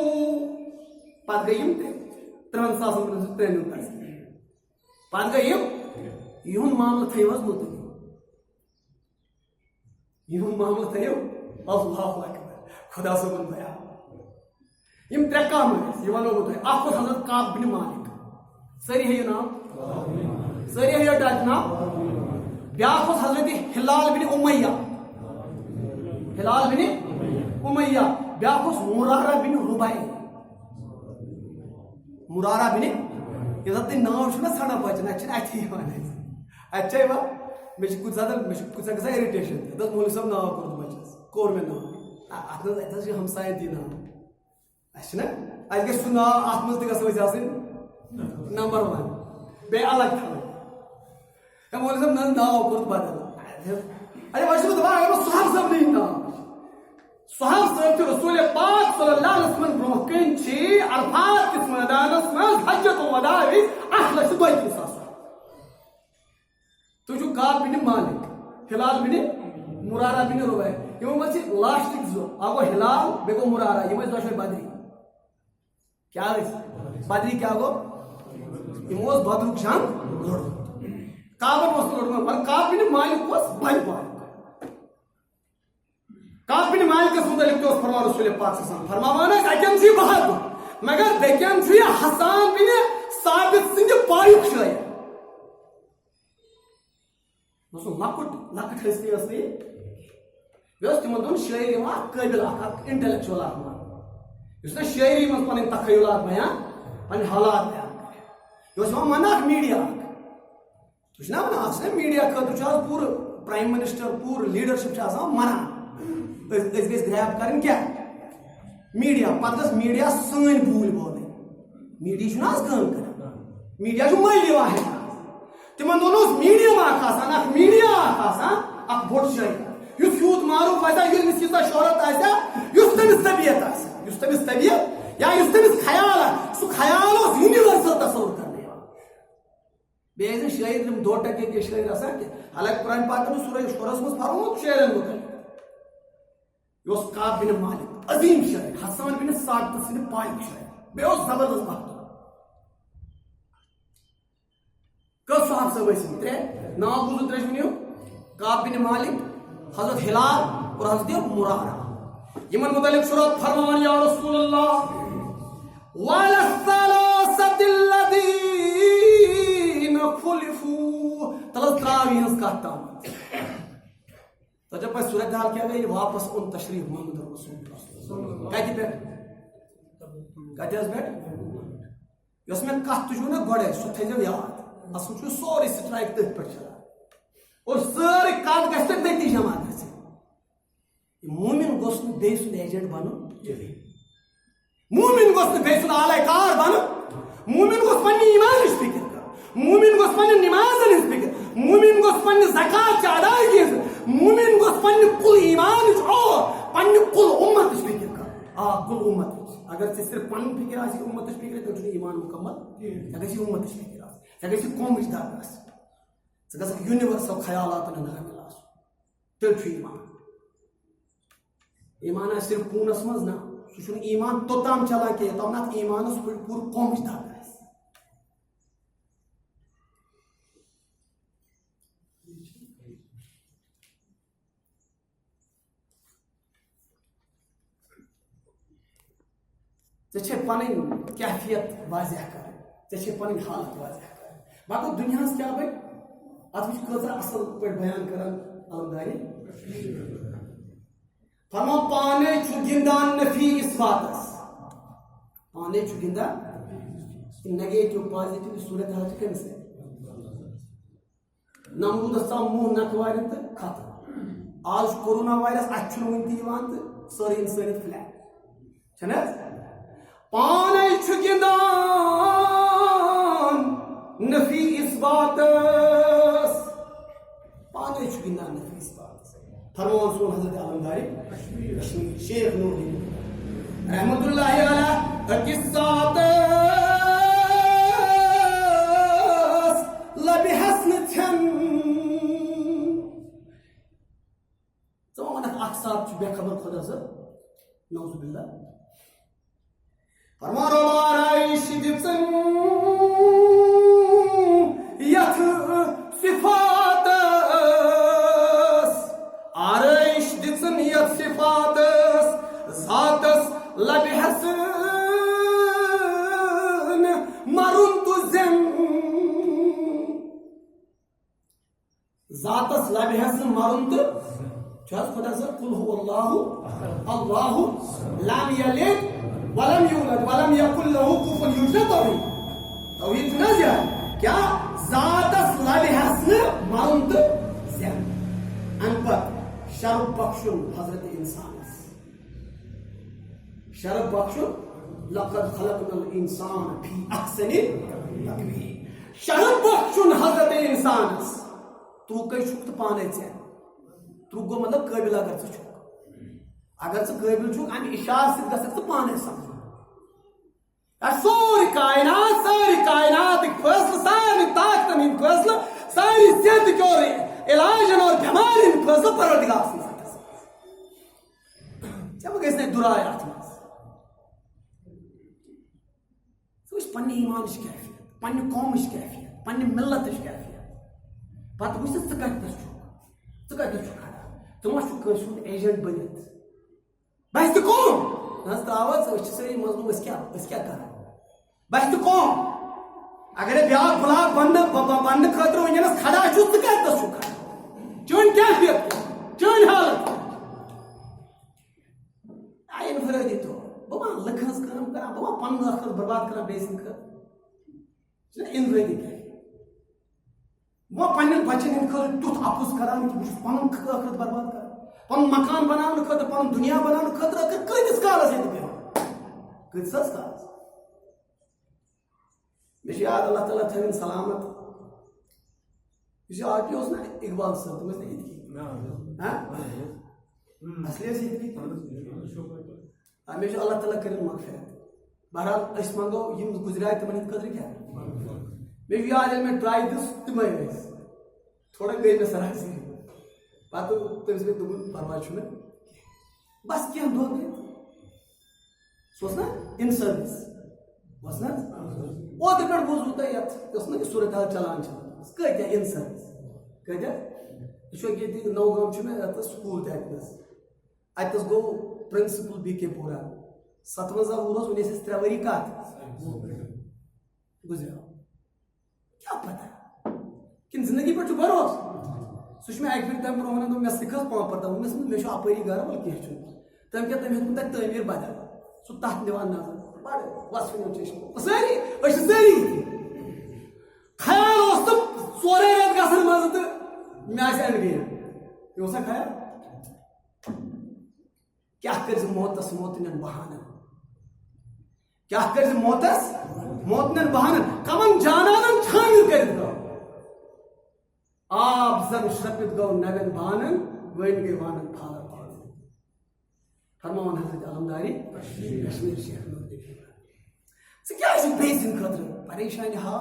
پتہٕ گٔے یِم 3,000 پتہٕ گٔے یِم یِہُنٛد معاملہٕ تھٲیِو حظ مُتعلق یِہُنٛد معاملہٕ تھٲیِو اللہ اکبر خدا صٲبُن بیان یِم 3 کامہِ ٲسۍ یہِ وَنو بہٕ تۄہہِ اکھ اوس حضرت کعب بن مالک سٲری ہیٚیِو ناو سٲری ہیٚیِو ٹچ ناو بیٛاکھ اوس حضرت ہلال بن امیہ بیٛاکھ اوس مرارہ بن ربیع مرارہ بن ییٚلہِ زن تُہۍ ناو چھُو نا ژھانڈان بچن اَتہِ چھِنہٕ اَتھی یِوان اَتہِ چھا یِوان مےٚ چھِ کُنہِ ساتہٕ گژھان اِرِٹیشن دوٚپ مولوی صٲب ناو کوٚرُتھ بچس کوٚر مےٚ ناو اَتھ منٛز اَتہِ حظ چھِ ہمساین تہِ ناو اَسہِ چھُنہ اَسہِ گژھِ سُہ ناو اَتھ منٛز تہِ گژھو أسۍ آسٕنۍ نمبر 1 بیٚیہِ الگ تھاوٕنۍ ہے مولوی صٲب نہ ناو کوٚرُتھ بدل اَچھا وۄنۍ چھُس بہٕ دپان اگر بہٕ صحابہٕ صٲبنٕے ناو صحابہٕ صٲب چھِ رسول پاک صلی اللہ علیہ وسلم برونٛہہ کَنۍ چھِ عرفات کِس مٲدانس منٛز حجت الوداع وِزِ 1,32,000 تُہۍ چھِو کعب بن مالک ہلال بن مرارہ بن ربیع یِمو منٛز چھِ لاسٹٕکۍ 2 اکھ گوٚو ہلال بیٚیہِ گوٚو مرارہ یِم ٲسۍ دۄشوے بدری کیٛاہ ٲسۍ بدری کیٛاہ گوٚو یِمو اوس بدرُک جنگ لوٚڑمُت کعبن اوس نہٕ لوٚڑمُت مگر کعب بن مالک اوس بڑِ پہن کعب بن مالکس متعلق تہِ اوس فرمان رسول پاک صلی اللہ علیہ وسلم فرماوان ٲسۍ اَکٮ۪ن چھُ یہِ بہادُر مگر بیٚکٮ۪ن چھُ یہِ حسان بن ثابت سٕنٛدِ پایُک شٲعر سُہ لۄکٕٹ ہستی ٲس نہٕ یہِ بیٚیہِ اوس تِمن دۄہن شٲعری یِوان اکھ قٲبِل اکھ انٹلیکچُول اکھ مان یُس نہٕ شٲعری منٛز پنٕنۍ تخیلات بیان پنٕنۍ حالات بیان کرِ یہِ اوس یِوان ماننہٕ اکھ میٖڈیا اکھ تُہۍ چھِو نا ونان اکھ چھُنہ میٖڈیا خٲطرٕ چھُ آز پوٗرٕ پرایم منسٹر پوٗرٕ لیٖڈرشِپ چھِ آسان منان أسۍ گٔژھۍ گریب کرٕنۍ کیٛاہ میٖڈیا پتہٕ گٔژھ میٖڈیا سٲنۍ بوٗلۍ بولٕنۍ میٖڈیا چھُنہ آز کٲم کران میٖڈیا چھُ مٔلۍ یِوان ہٮ۪کان تِمن دۄہن اوس میٖڈیم اکھ آسان اکھ میٖڈیا اکھ آسان اکھ بوٚڑ شٲعر یُس یوٗت معروٗف آسہِ ہا ییٚمِس ییٖژاہ شہرت آسہِ ہا یُس تٔمِس طبیعت آسہِ یُس تٔمِس طبیعت یا یُس تٔمِس خیال آسہِ سُہ خیال اوس یوٗنیورسل تصور کرنہٕ یِوان بیٚیہِ ٲسۍ نہٕ شٲعر یِم 2 ٹکے کے شٲعر آسان کینٛہہ حالانکہِ قرآن پاکن اوس سورہ شورس منٛز فرمومُت شٲعرن مُتعلق یہِ اوس کعب بن مالک عظیٖم شٲعر حسان بن ثابت سٕنٛدِ پایُک شٲعر بیٚیہِ اوس زبردست بہادُر کٔژ صحابہٕ صٲب ٲسۍ یِم 3 ناو بوٗزِو 3 ؤنِو کعب بن مالک حضرت ہلال اور حضرت مرارہ یِمن متعلق چھُ رب فرمان یا رسول اللہ وعلى الثلاثة الذين خلفوا تلس تراو یِہنٛز کتھ تام تۄہہِ چھا پاے صورت حال کیٛاہ گٔے واپس اوٚن تشریف محمد رسول کتہِ پٮ۪ٹھ کتہِ حظ پٮ۪ٹھ یۄس مےٚ کتھ تُجوٕ نا گۄڈے سُہ تھٲیزیو یاد اصل چھُ سورُے سٹرایک تٔتھۍ پٮ۪ٹھ چلان اور سٲرٕے کتھ گژھِ تۄہہِ تٔتی جمع گژھٕنۍ مومن گوٚژھ نہٕ بیٚیہِ سُنٛد ایجنٹ بنُن کِہیٖنۍ مومن گوس بیٚیہِ سُنٛد آلے کار بنُن موٗمِن گوٚژھ پننہِ ایٖمانٕچ فِکر کرُن موٗمِن گوٚژھ پننہِ نمازن ہٕنٛز فِکر موٗمِن گوٚژھ پننہِ زکات چہِ ادایگی ہٕنٛز موٗمِن گوٚژھ پننہِ کُل ایٖمانٕچ پننہِ کُل اُمتٕچ فِکر کرُن کُل اُمتٕچ اگر ژےٚ صرف پنٕنۍ فِکر آسہِ اُمتٕچ فِکر تیٚلہِ چھُنہٕ ایٖمان مُکمل ژےٚ گژھِ اُمتٕچ فِکر آسٕنۍ ژےٚ گژھِ قومٕچ درد آسٕنۍ ژٕ گژھکھ یوٗنیورسل خیالاتن ہُنٛد حٲمِل آسُن تیٚلہِ چھُ ایٖمان ایٖمان آسہِ صرف خوٗنس منٛز نہ سُہ چھُنہٕ ایٖمان توٚتام چلان کینٛہہ یوٚتام نہٕ اتھ ایٖمانس پوٗرٕ قومٕچ درد آسہِ ژےٚ چھے پنٕنۍ کیفیت واضح کرٕنۍ ژےٚ چھے پنٕنۍ حالت واضح کرٕنۍ باقٕے دُنیاہس کیاہ بنہِ اتھ وٕچھ کۭژاہ اصل پٲٹھۍ بیان کران علمدارِ فرمان پانے چھُ گِنٛدان نفی اس باتس پانے چھُ گِنٛدان نیگیٹو پازِٹو صورت حال چھِ کٔمِس نمروٗدس ژاو موہ نکوارِ تہٕ ختم آز چھُ کورونا وایرس اتھ چھُنہٕ وُنہِ تہِ یِوان تہٕ سٲرٕے اِنسٲنیت فلیٹ چھنہٕ حظ پانے چھُ گِنٛدان نفی اس باتس پانے چھُ گِنٛدان نفی اس باتس فرمان سون حضرت علمدارِ کشمیٖر شیخ نور الدین رحمت اللہ علیہ أکِس ساتس لبہِ حسنہٕ ژھٮ۪ن ژٕ ما وَنکھ اکھ ساتھ چھُ بے خبر خۄدا صٲب نعوذ باللہ فرمان آرایش دِژٕن یتھ صفاتس آرایش دِژٕن یتھ صفاتس ذاتس لبہِ حسن مرُن تہٕ زین ذاتس لبہِ حسن مرُن تہٕ چھُ حظ خۄدا صٲب قُل هو اللہُ اللہُ لم یلد ولم یولد ولم یکن لہُ کُفُوًا احد توحید چھُنہ حظ یاد کیا ذاتس لبہِ حسن مرُن تہٕ زین امہِ پتہٕ شرف بخشُن حضرت انسانس شرف بخشُن لقد خلقنا الانسان فی احسن تقویم شرف بخشُن حضرت انسانس ترُکے چھُکھ تہٕ پانے ژےٚ ترُک گوٚو مطلب قٲبِل اگر ژٕ چھُکھ اگر ژٕ قٲبِل چھُکھ امہِ اشارٕ سۭتۍ گژھکھ ژٕ پانے سمجھُن سورُے کائناتٕکۍ فٲصلہٕ سارنٕے طاقتن ہٕنٛدۍ فٲصلہٕ سارے صحتٕکۍ اور علاجن اور بٮ۪مارٮ۪ن ہٕنٛدۍ فٲصلہٕ پروردگار سٕنٛدۍ ذاتس ژےٚ ما گژھِ نہٕ دُراے اتھ منٛز ژٕ وٕچھ پننہِ ایٖمانٕچ کیفیت پننہِ قومٕچ کیفیت پننہِ ملتٕچ کیفیت پتہٕ وٕچھ ژٕ کتٮ۪تھ چھُکھ ژٕ کتٮ۪تھ چھُکھ کھڑا ژٕ ما چھُکھ کٲنٛسہِ ہُنٛد ایجنٹ بٔنِتھ باسہِ تہِ قوم نہ حظ تراوَ ژٕ أسۍ چھِ سٲری مظلوٗم أسۍ کیٛاہ کرو باسہِ تہِ قوم اگرے بیاکھ بلاک بننہٕ خٲطرٕ ونکیٚنس کھڑا چھُ ژٕ کتٮ۪تھ چھُکھ کھڑا چٲنۍ کیفیت چٲنۍ حالت انفرٲدی طور بہٕ ما لُکہٕ ہٕنٛز کٲم کران بہٕ ما پنُن ٲخرت برباد کران بیٚیہِ سٕنٛدِ خٲطرٕ چھُنہ انفرٲدی کیفیت بہٕ ما پننٮ۪ن بچن ہٕنٛدِ خٲطرٕ تیُتھ اپُز کران کہِ بہٕ چھُس پنُن ٲخرت برباد کران پنُن مکان بناونہٕ خٲطرٕ پنُن دُنیا بناونہٕ خٲطرٕ اگر کۭتِس کالس ییٚتہِ بیٚہُن کۭتِس حظ کالس مےٚ چھُ یاد اللہ تعالیٰ تھٲوِن سلامت یُس یہِ آرٹی اوس نا اقبال صٲب تِم ٲسۍ نا ییٚتکی اصلی ٲسۍ ییٚتکی مےٚ چھُ اللہ تعالیٰ کٔرِنۍ مغفرت بہرحال أسۍ منٛگو یِم گُزریے تِمن ہٕنٛدِ خٲطرٕ کیٛاہ مےٚ چھُ یاد ییٚلہِ مےٚ ٹراے دِژ تِمے ٲسۍ تھوڑا گٔے مےٚ سراسری پتہٕ تٔمِس مےٚ دوٚپُن پرواے چھُنہٕ بس کینٛہہ دۄہ گٔے سُہ اوس نا اِنسٲنِس اوس نہ اوترٕ پٮ۪ٹھ بوٗزوٕ تۄہہِ یتھ یۄس نہٕ یہِ صوٗرت حال چلان چھِ کۭتیاہ اِنسٲنِس کۭتیاہ یہِ چھُ ییٚتہِ نوگام چھُ مےٚ یتَس سکوٗل تہِ اتنس اتس گوٚو پرنسپل بی کے پورہ 57 وُہُر اوس وُنہِ ٲسۍ أسۍ 3 ؤری کتھ گُزریو کیٛاہ پتہ کِنہٕ زندگی پٮ۪ٹھ چھُ بروسہٕ سُہ چھُ مےٚ اکہِ پھِرِ تمہِ برونٛہہ ونان دوٚپ مےٚ سِکھ حظ پامپر دوٚپمَس مےٚ چھُ اپٲری گرٕ وَلہٕ کینٛہہ چھُنہٕ تٔمۍ کیٛاہ تٔمۍ ہیوٚتمُت تَتہِ تعمیٖر بدل سُہ تتھ دِوان نظر بڑٕ وسفِنٮ۪ن چشمو سٲری أسۍ چھِ سٲری خیال اوس تہٕ 4 رٮ۪تھ گژھن منٛزٕ تہٕ مےٚ آسہِ اینڈ گیم یہِ اوسا خیال کیٛاہ کٔرۍ زِ موتس موتنٮ۪ن بہانن کیا کر موتس موتن بہانن کمن جانانن چھانر کرت گو آب زن شرپت گو نگن بانن وین گئی وانن پھالر پھالر فرماون حضرت علمداری کشمیر شیخ ژٕ کیٛاہ چھُکھ بیٚیہِ سٕنٛدِ خٲطرٕ پریشانی ہا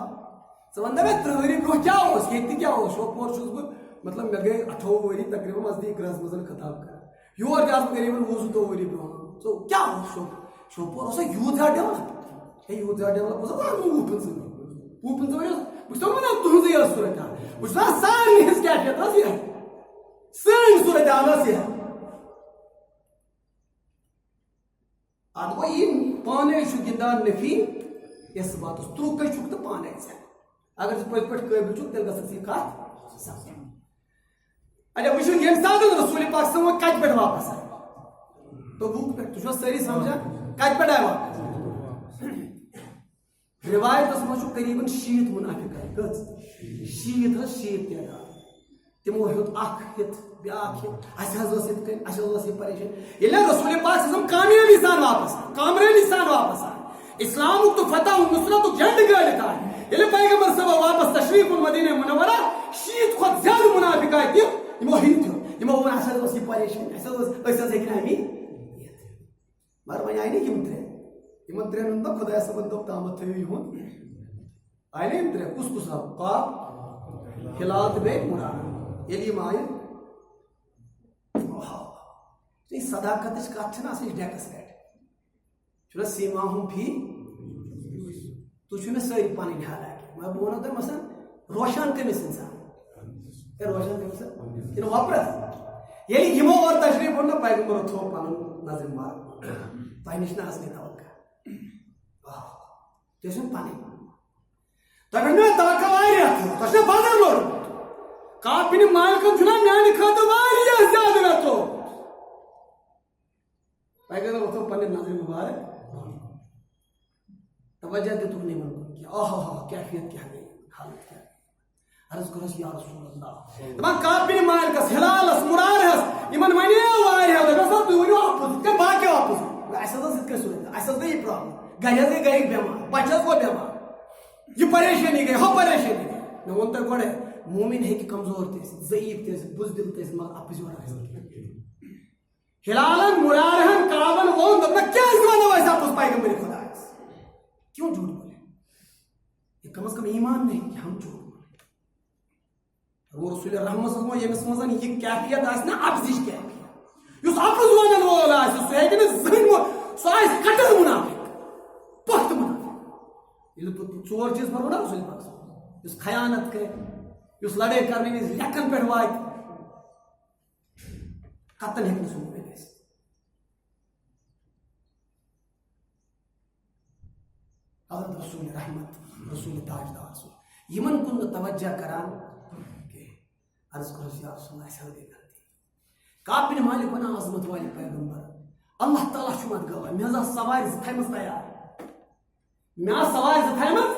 ژٕ وَن مےٚ 30 ؤری برٛونٛہہ کیٛاہ اوس ییٚتہِ کیٛاہ اوس شوپور چھُس بہٕ مطلب مےٚ گٔے 28 ؤری تقریباً نزدیٖک رَس منٛز خطاب کران یور تہِ آسہٕ بہٕ قریباً 20 ؤری برٛونٛہہ ژٕ کیٛاہ اوس شوپور اوسا یوٗت زیادٕ ڈیولپ یوٗت زیادٕ ڈیولپ اوسا وُہ پٕنٛژٕ ؤری بہٕ چھُس وَنان تُہٕنٛزٕے ٲس صوٗرت حال بہٕ چھُس وَنان سارنٕے ہٕنٛز کیفیت ٲس یہِ سٲنۍ صوٗرت حال ٲس یہِ اَتھ گوٚو یہِ پانے چھُ گِنٛدان نفی یس باتس ترُکے چھُکھ تہٕ پانے ژٕ اگر ژٕ پٔزۍ پٲٹھۍ قٲبِل چھُکھ تیٚلہِ گژھکھ یہِ کتھ سمجھ اچھا وٕچھِو ییٚمہِ ساتہٕ رسوٗل پاک صلی اللہ علیہ وسلم کتہِ پٮ۪ٹھ واپس آے تبوٗک پٮ۪ٹھ تُہۍ چھِوا سٲری سمجھان کتہِ پٮ۪ٹھ آے واپس روایتس منٛز چھُ قریباً 60 منافق آے کٔژ 60 تعداد تِمو ہیوٚت اکھ ہِتھ بیاکھ ہِتھ اَسہِ حظ ٲس یِتھ کٔنۍ اَسہِ حظ ٲس یہِ پریشٲنی ییٚلہِ رسوٗل پاک صلی اللہ علیہ وسلم کامیٲبی سان واپس آے کامرٲنی سان واپس آے اسلامُک تہٕ فتح نصرتُک جنڈٕ گٲڑِتھ آے ییٚلہِ پیغمبر صٲب واپس تشریٖف المدیٖنہ منورہ 60 کھۄتہٕ زیادٕ منافق آے تِم یِمو ہِنٛد ہیوٚت یِمو ووٚن اَسہِ حظ ٲس یہِ پریشٲنی اَسہِ حظ ٲس أسۍ حظ ہیٚکۍ نہٕ اَمی یِتھ مگر وۄنۍ آیہِ نہٕ یِم ترٛےٚ یِمن ترٛٮ۪ن ہُنٛد نہ خۄداے صٲبن دوٚپ تامَتھ تھٲیِو یِہُنٛد آیہِ نہ یِم ترٛےٚ کُس کُس آو قاف ہِلال تہٕ بیٚیہِ مُراد ییٚلہِ یِم آیہِ صداقتٕچ کتھ چھنہٕ آسان یہِ چھِ ڈیکس پٮ۪ٹھ چھُنہ سیٖما ہُم فی تُہۍ چھِو مےٚ سٲری پنٕنۍ حالانکہِ مگر بہٕ وَنو تۄہہِ مثلاً روشن کٔمِس اِنسان روشن کٔمِس کِنہٕ وۄپرس ییٚلہِ یِمو اور تشریٖف اوٚن نہ پیغمبرو تھوٚو پنُن نظرِ مارک تۄہہِ نِش نہٕ آسنٕے توقع تُہۍ ٲسِو پنٕنۍ تۄہہِ پٮ۪ٹھ مےٚ توقع واریاہ تۄہہِ چھُنہ بدل لوٚڑمُت کاپِنہِ مالکن چھُنہ میانہِ خٲطرٕ واریاہ زیادٕ مےٚ تھوٚو پیغمبر تھوٚو پنٕنہِ نظرِ مُبارک توجہ دِتُکھ نہٕ یِمن کُن کینٛہہ آہا کیفیت کیٛاہ گٔے حالت کیٛاہ گٔے عرض کوٚرُس یا رسول اللہ دپان کاپِنہِ مالکس ہِلالس مُرارس یِمن وَنیو واریاہ دپان تُہۍ ؤنِو اپُز یِتھ کٔنۍ باقیو اپُز اَسہِ حظ ٲس یِتھ کٔنۍ صوٗرت اَسہِ حظ گٔے یہِ پرابلم گرِ حظ گٔے گرِکۍ بٮ۪مار بچہِ حظ گوٚو بٮ۪مار یہِ پریشٲنی گٔے ہۄ پریشٲنی گٔے مےٚ ووٚن تۄہہِ گۄڈے مومِن ہیٚکہِ کمزور تہِ ٲسِتھ ضعیٖف تہِ ٲسِتھ بُزدِل تہِ ٲسِتھ مگر اپُز یورٕ آسہِ ہِلالن مُرارہن کابن ووٚن دوٚپنکھ کیٛازِ وَنو أسۍ اپُز پیغمبرِ خۄدایس کیوں جھوٹ بولے یہ کم از کم ایمان نہیں کہ ہم جھوٹ بولے وہ رسول رحمت صلی اللہ علیہ وسلم یہ کیفیت آس نا اپزِچ کیفیت یُس اپُز ونن وول آسہِ سُہ ہیٚکہِ نہٕ زٕہٕنۍ سُہ آسہِ کٹر منافق پختہٕ منافق ییٚلہِ ژور چیٖز پرو نا رسول پاک یُس خیانت کرِ یُس لڑٲے کرنہٕ وِزِ لیکھن پٮ۪ٹھ واتہِ قطن ہیٚکہِ نہٕ سُہ مومِن ٲسِتھ حضرت رسول رحمت رسول تاجدار یمن کن نہٕ توجہ کران کینٛہہ عرض کوٚرُس یا رسول اللہ اَسہِ حظ گٔے غلطی کعب بن مالک ونان عظمت والہِ پیغمبر اللہ تعالیٰ چھُ مت گواہ مےٚ حظ آسہٕ سوارِ زٕ تھایمژٕ تیار مےٚ آسہٕ سوارِ زٕ تھایمژٕ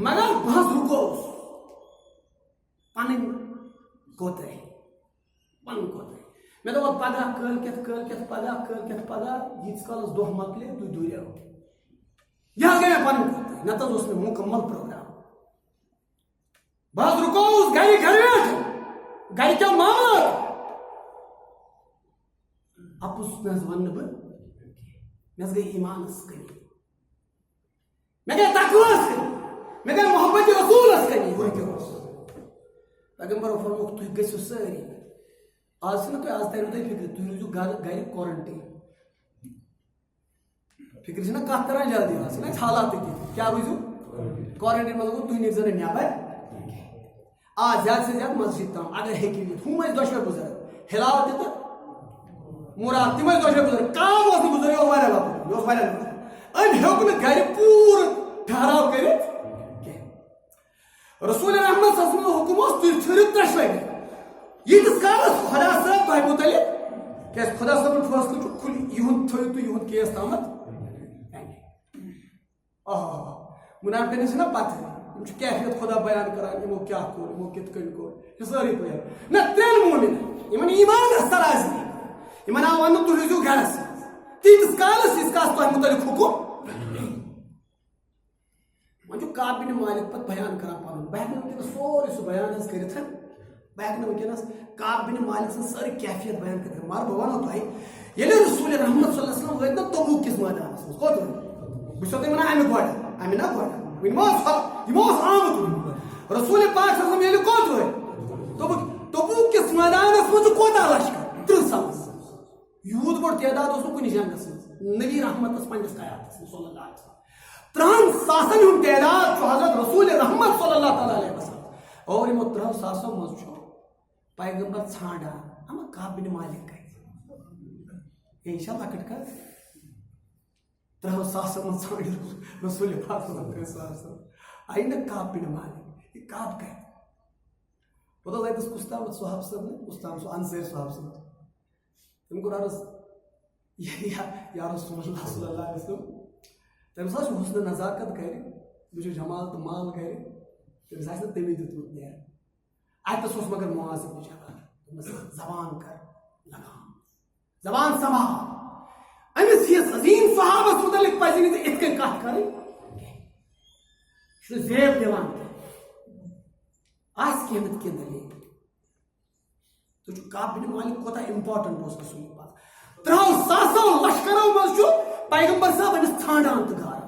مگر بہٕ حظ رُکووُس پنٕنۍ کوتاہی پنُن کوتاہی مےٚ دوٚپ پگاہ کٲلکٮ۪تھ پگاہ ییٖتِس کالس دۄہ مۄکلے تُہۍ دوٗریو یہ حظ گٔے مےٚ پنٕنۍ کوتاہی نتہٕ حظ اوس مےٚ مُکمل پروگرام بہٕ حظ رُکووُس گرِ گرِ کیٛاہ معاملات اپُز نہ حظ وننہٕ بہٕ مےٚ حظ گٔے ایمانس کٔمی مےٚ گٔے تقواہس کٔمی مےٚ گٔے محبت رسوٗلس کٔمی ہُہ کیٛاہ اوس پیغمبرو فرمووُکھ تُہۍ گٔژھِو سٲری آز چھِنہ تُہۍ آز ترِو تۄہہِ فِکرِ تُہۍ روٗزِو گرِ کورنٹیٖن فِکرِ چھِنہ کتھ کران جلدی آز چھِنہ اَسہِ حالات تہِ تِتھۍ کیٛاہ روٗزِو کورنٹیٖن مطلب گوٚو تُہۍ نیٖرزیو نہٕ نٮ۪بر آ زیادٕ سے زیادٕ مسجد تام اگر ہیٚکِو یِتھ ہُم ٲسۍ دۄشوے بُزرگ ہِلال تہِ تہٕ مُراد تِم ٲسۍ دۄشوے بُزرگ کعب اوس نہٕ بُزرگ یہِ اوس واریاہ لۄکُٹ یہِ اوس واریاہ لۄکُٹ أمۍ ہیوٚک نہٕ گرِ پوٗرٕ ٹھہراو کٔرِتھ کینٛہہ رسول رحمت صلی اللہ علیہ وسلم حُکُم اوس تُہۍ ژھٕنِو ترٛشوَے ییٖتِس کالس خۄدا صٲب تۄہہِ مُتعلِق کیٛازِ خۄدا صٲبُن فٲصلہٕ چھُ یِہُنٛد تھٲیِو تُہۍ یِہُنٛد کیس تامتھ مُنافقن چھِنہ پتہٕ یِم چھِ کیفیت خۄدا بیان کران یِمو کیٛاہ کوٚر یِمو کِتھ کٔنۍ کوٚر یہِ سٲرٕے پٲٹھۍ نہ ترٛٮ۪ن مومِنن یِمن ایٖمانس ترازی یِمن آو وننہٕ تُہۍ روٗزِو گرس منٛز تیٖتِس کالس ییٖتِس کالس تۄہہِ مُتعلِق حُکُم کعب بن مالک پتہ بیان کران پنن بہ ہیٚکہٕ نہٕ وٕنکیٚنس سورُے سُہ بیان حظ کٔرِتھ بہ ہیٚکہٕ نہٕ وٕنکیٚنس کعب بن مالک سٕنٛز سٲرٕے کیفیت بیان کٔرِتھ مگر بہٕ وَنو تۄہہِ ییٚلہِ رسول رحمت صلی اللہ علیہ وسلم وٲتۍ نا تبوک کِس مٲدانس منٛز کوٚت وٲتۍ بہٕ چھُسو تۄہہِ وَنان اَمہِ گۄڈٕ اَمہِ نا گۄڈٕ وٕنہِ ما اوس یِمو اوس آمُت رسول پاک صلی اللہ علیہ وسلم ییٚلہِ کوٚت وٲتۍ تبوک کِس مٲدانس منٛز چھُ کوتاہ لشکر 30,000 یوٗت بوٚڑ تعداد اوس نہٕ کُنہِ جنگس منٛز نبی رحمتس پننِس قیادتس منٛز صلی اللہ علیہ وسلم 30,000 ہُنٛد تعداد چھُ حضرت رسول رحمت صلی اللہ تعالیٰ علیہ وسلم اور یِمو 30,000 منٛز چھُ پیغمبر ژھانڈان اما کعب بن مالک کتہِ یہِ چھا لۄکٕٹ کتھ 30,000 منٛز ژھانڈِ رسول پاک صلی اللہ علیہ وسلم آیہِ نہٕ کعب بن مالک یہِ کعب کتہِ پتہٕ حظ اتس کُس تام صحاب صٲب نہٕ کُس تام سُہ انصٲری صحاب صٲب تٔمۍ کوٚر عرض یا رسول اللہ صلی اللہ علیہ وسلم تٔمِس حظ چھُ حسنہٕ نزاکت گرِ بیٚیہِ چھُ جمال تہٕ مال گرِ تٔمِس آسہِ نہٕ تٔمی دیُتمُت نیرٕ اتس اوس مگر معاذ ابن جبل دوٚپمس زبان کر لگام زبان سنبھال أمِس ہِوِس عظیٖم صحابس متعلق پزِ نہٕ ژےٚ یِتھ کٔنۍ کتھ کرٕنۍ یہِ چھُنہٕ زیب دِوان آسہِ کینٛہہ نتہٕ کینٛہہ دلیٖل تُہۍ چھُو کعب بن مالک کوتاہ امپاٹنٹ اوس رسول پاک 30,000 لشکرو منٛز چھُ پیغمبر صاحب أمِس ژھانڈان تہٕ گاران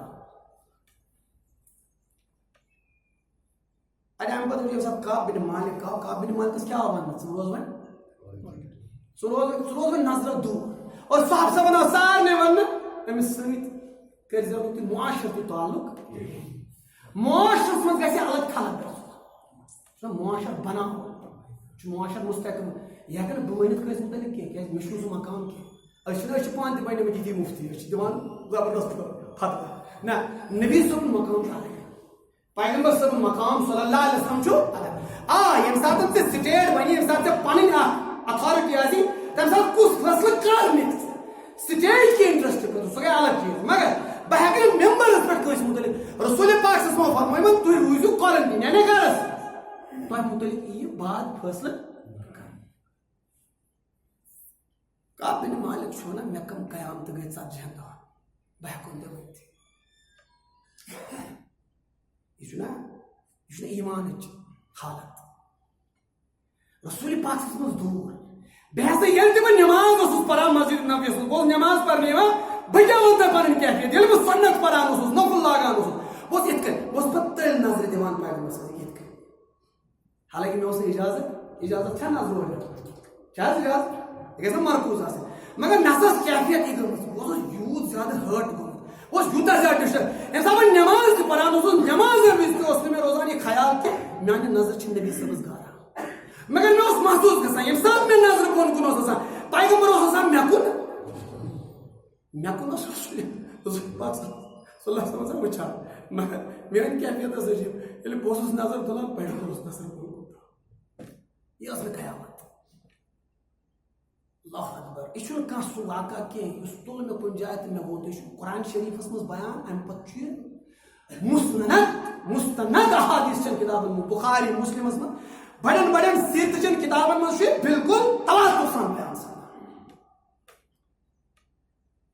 اَدٕ اَمہِ پتہٕ ییٚمہِ ساتہٕ کعب بن مالک آو کعب بن مالکس کیٛاہ آو وننہٕ ژٕ روز وۄنۍ نظرو دوٗر اور صاحب صاحبن آو سارنٕے وننہٕ أمِس سۭتۍ کٔرۍزیو نہٕ تُہۍ معاشرتی تعلق معاشرس منٛز گژھِ الگ تھلگ گژھُن معاشر بناوُن چھُ معاشر مستحکم یہِ ہٮ۪کہٕ نہٕ بہٕ ؤنِتھ کٲنٛسہِ متعلق کینٛہہ کیٛازِ مےٚ چھُنہٕ سُہ مقام کینٛہہ أسۍ چھِ پانہٕ تہِ بنیمٕتۍ یِتھی مُفتی أسۍ چھِ دِوان زبردست فتویٰ نہ نبی صٲبُن مقام چھُ الگ پیغمبر صٲبُن مقام صلی اللہ علیہ وسلم چھُ الگ ییٚمہِ ساتہٕ ژےٚ سٹیٹ بنی ییٚمہِ ساتہٕ ژےٚ پنٕنۍ اکھ اتھارٹی آسی تمہِ ساتہٕ کُس فٲصلہٕ کر نِکھ سٹیٹ کہِ انٹرسٹ خٲطرٕ سُہ گٔے الگ چیٖز مگر بہٕ ہٮ۪کہٕ نہٕ ممبرس پٮ۪ٹھ کٲنٛسہِ متعلق رسول پاک صلی اللہ علیہ وسلم فرمٲیمُت تُہۍ روٗزِو کورنٹیٖن یعنی گرس تۄہہِ متعلق یِیہِ بعد فٲصلہٕ کعب بن مالک چھُ ونان مےٚ کم قیامتہٕ گٔے 40 دۄہن بہٕ ہٮ۪کو نہٕ ؤنتھٕے یہِ چھُنہ ایٖمانٕچ حالت رسول پاکس منٛز دوٗر بیٚیہِ ہسا ییٚلہِ تہِ بہٕ نٮ۪ماز اوسُس پران مسجد نبویَس منٛز بہٕ اوسُس نٮ۪ماز پرنہِ یِوان بہٕ کیٛاہ وَنہٕ تۄہہِ پنٕنۍ کیفیت ییٚلہِ بہٕ سنت پران اوسُس نفل لاگان اوسُس بہٕ اوسُس یِتھ کٔنۍ بہٕ اوسُس پتہٕ تٔلۍ نظرِ دِوان پیغمبر صٲبس یِتھ کٔنۍ حالانکہِ مےٚ اوس نہٕ اجازت چھا نظرِ وٲلۍ چھا حظ اجازت یہِ گژھِ نہ مرکوٗز آسٕنۍ مگر مےٚ ہسا ٲس کیفیت یہِ گٔمٕژ بہٕ اوسُس یوٗت زیادٕ ہٲٹ گوٚمُت بہٕ اوسُس یوٗتاہ زیادٕ ڈِسٹرب ییٚمہِ ساتہٕ بہٕ نٮ۪ماز تہِ پران اوسُس نٮ۪مازِ وِزِ تہِ اوس نہٕ مےٚ روزان یہِ خیال کہِ میانہِ نظر چھِ نبی صٲبس گاران مگر مےٚ اوس محسوٗس گژھان ییٚمہِ ساتہٕ مےٚ نظرِ بۄن کُن اوس آسان پیغمبر اوس آسان مےٚ کُن اوس رسول پاک صلی اللہ علیہ وسلم وٕچھان مگر میٲنۍ کیفیت ٲس عجیٖب ییٚلہِ بہٕ اوسُس نظر تُلان پیغمبر اوس نظر بۄن کُن یہِ ٲس مےٚ قیامت اللہ اکبر یہِ چھُنہٕ کانٛہہ سُہ واقعہ کینٛہہ یُس تُل مےٚ کُنہِ جایہِ تہٕ مےٚ ووت یہِ چھُ قرآن شریٖفس منٛز بیان اَمہِ پتہٕ چھُ یہِ مستند احادیث چٮ۪ن کِتابن منٛز بُخاری مسلمس منٛز بڑٮ۪ن بڑٮ۪ن سیٖرتہٕ چٮ۪ن کِتابن منٛز چھُ یہِ بالکُل تواتُر سان بیان سپدان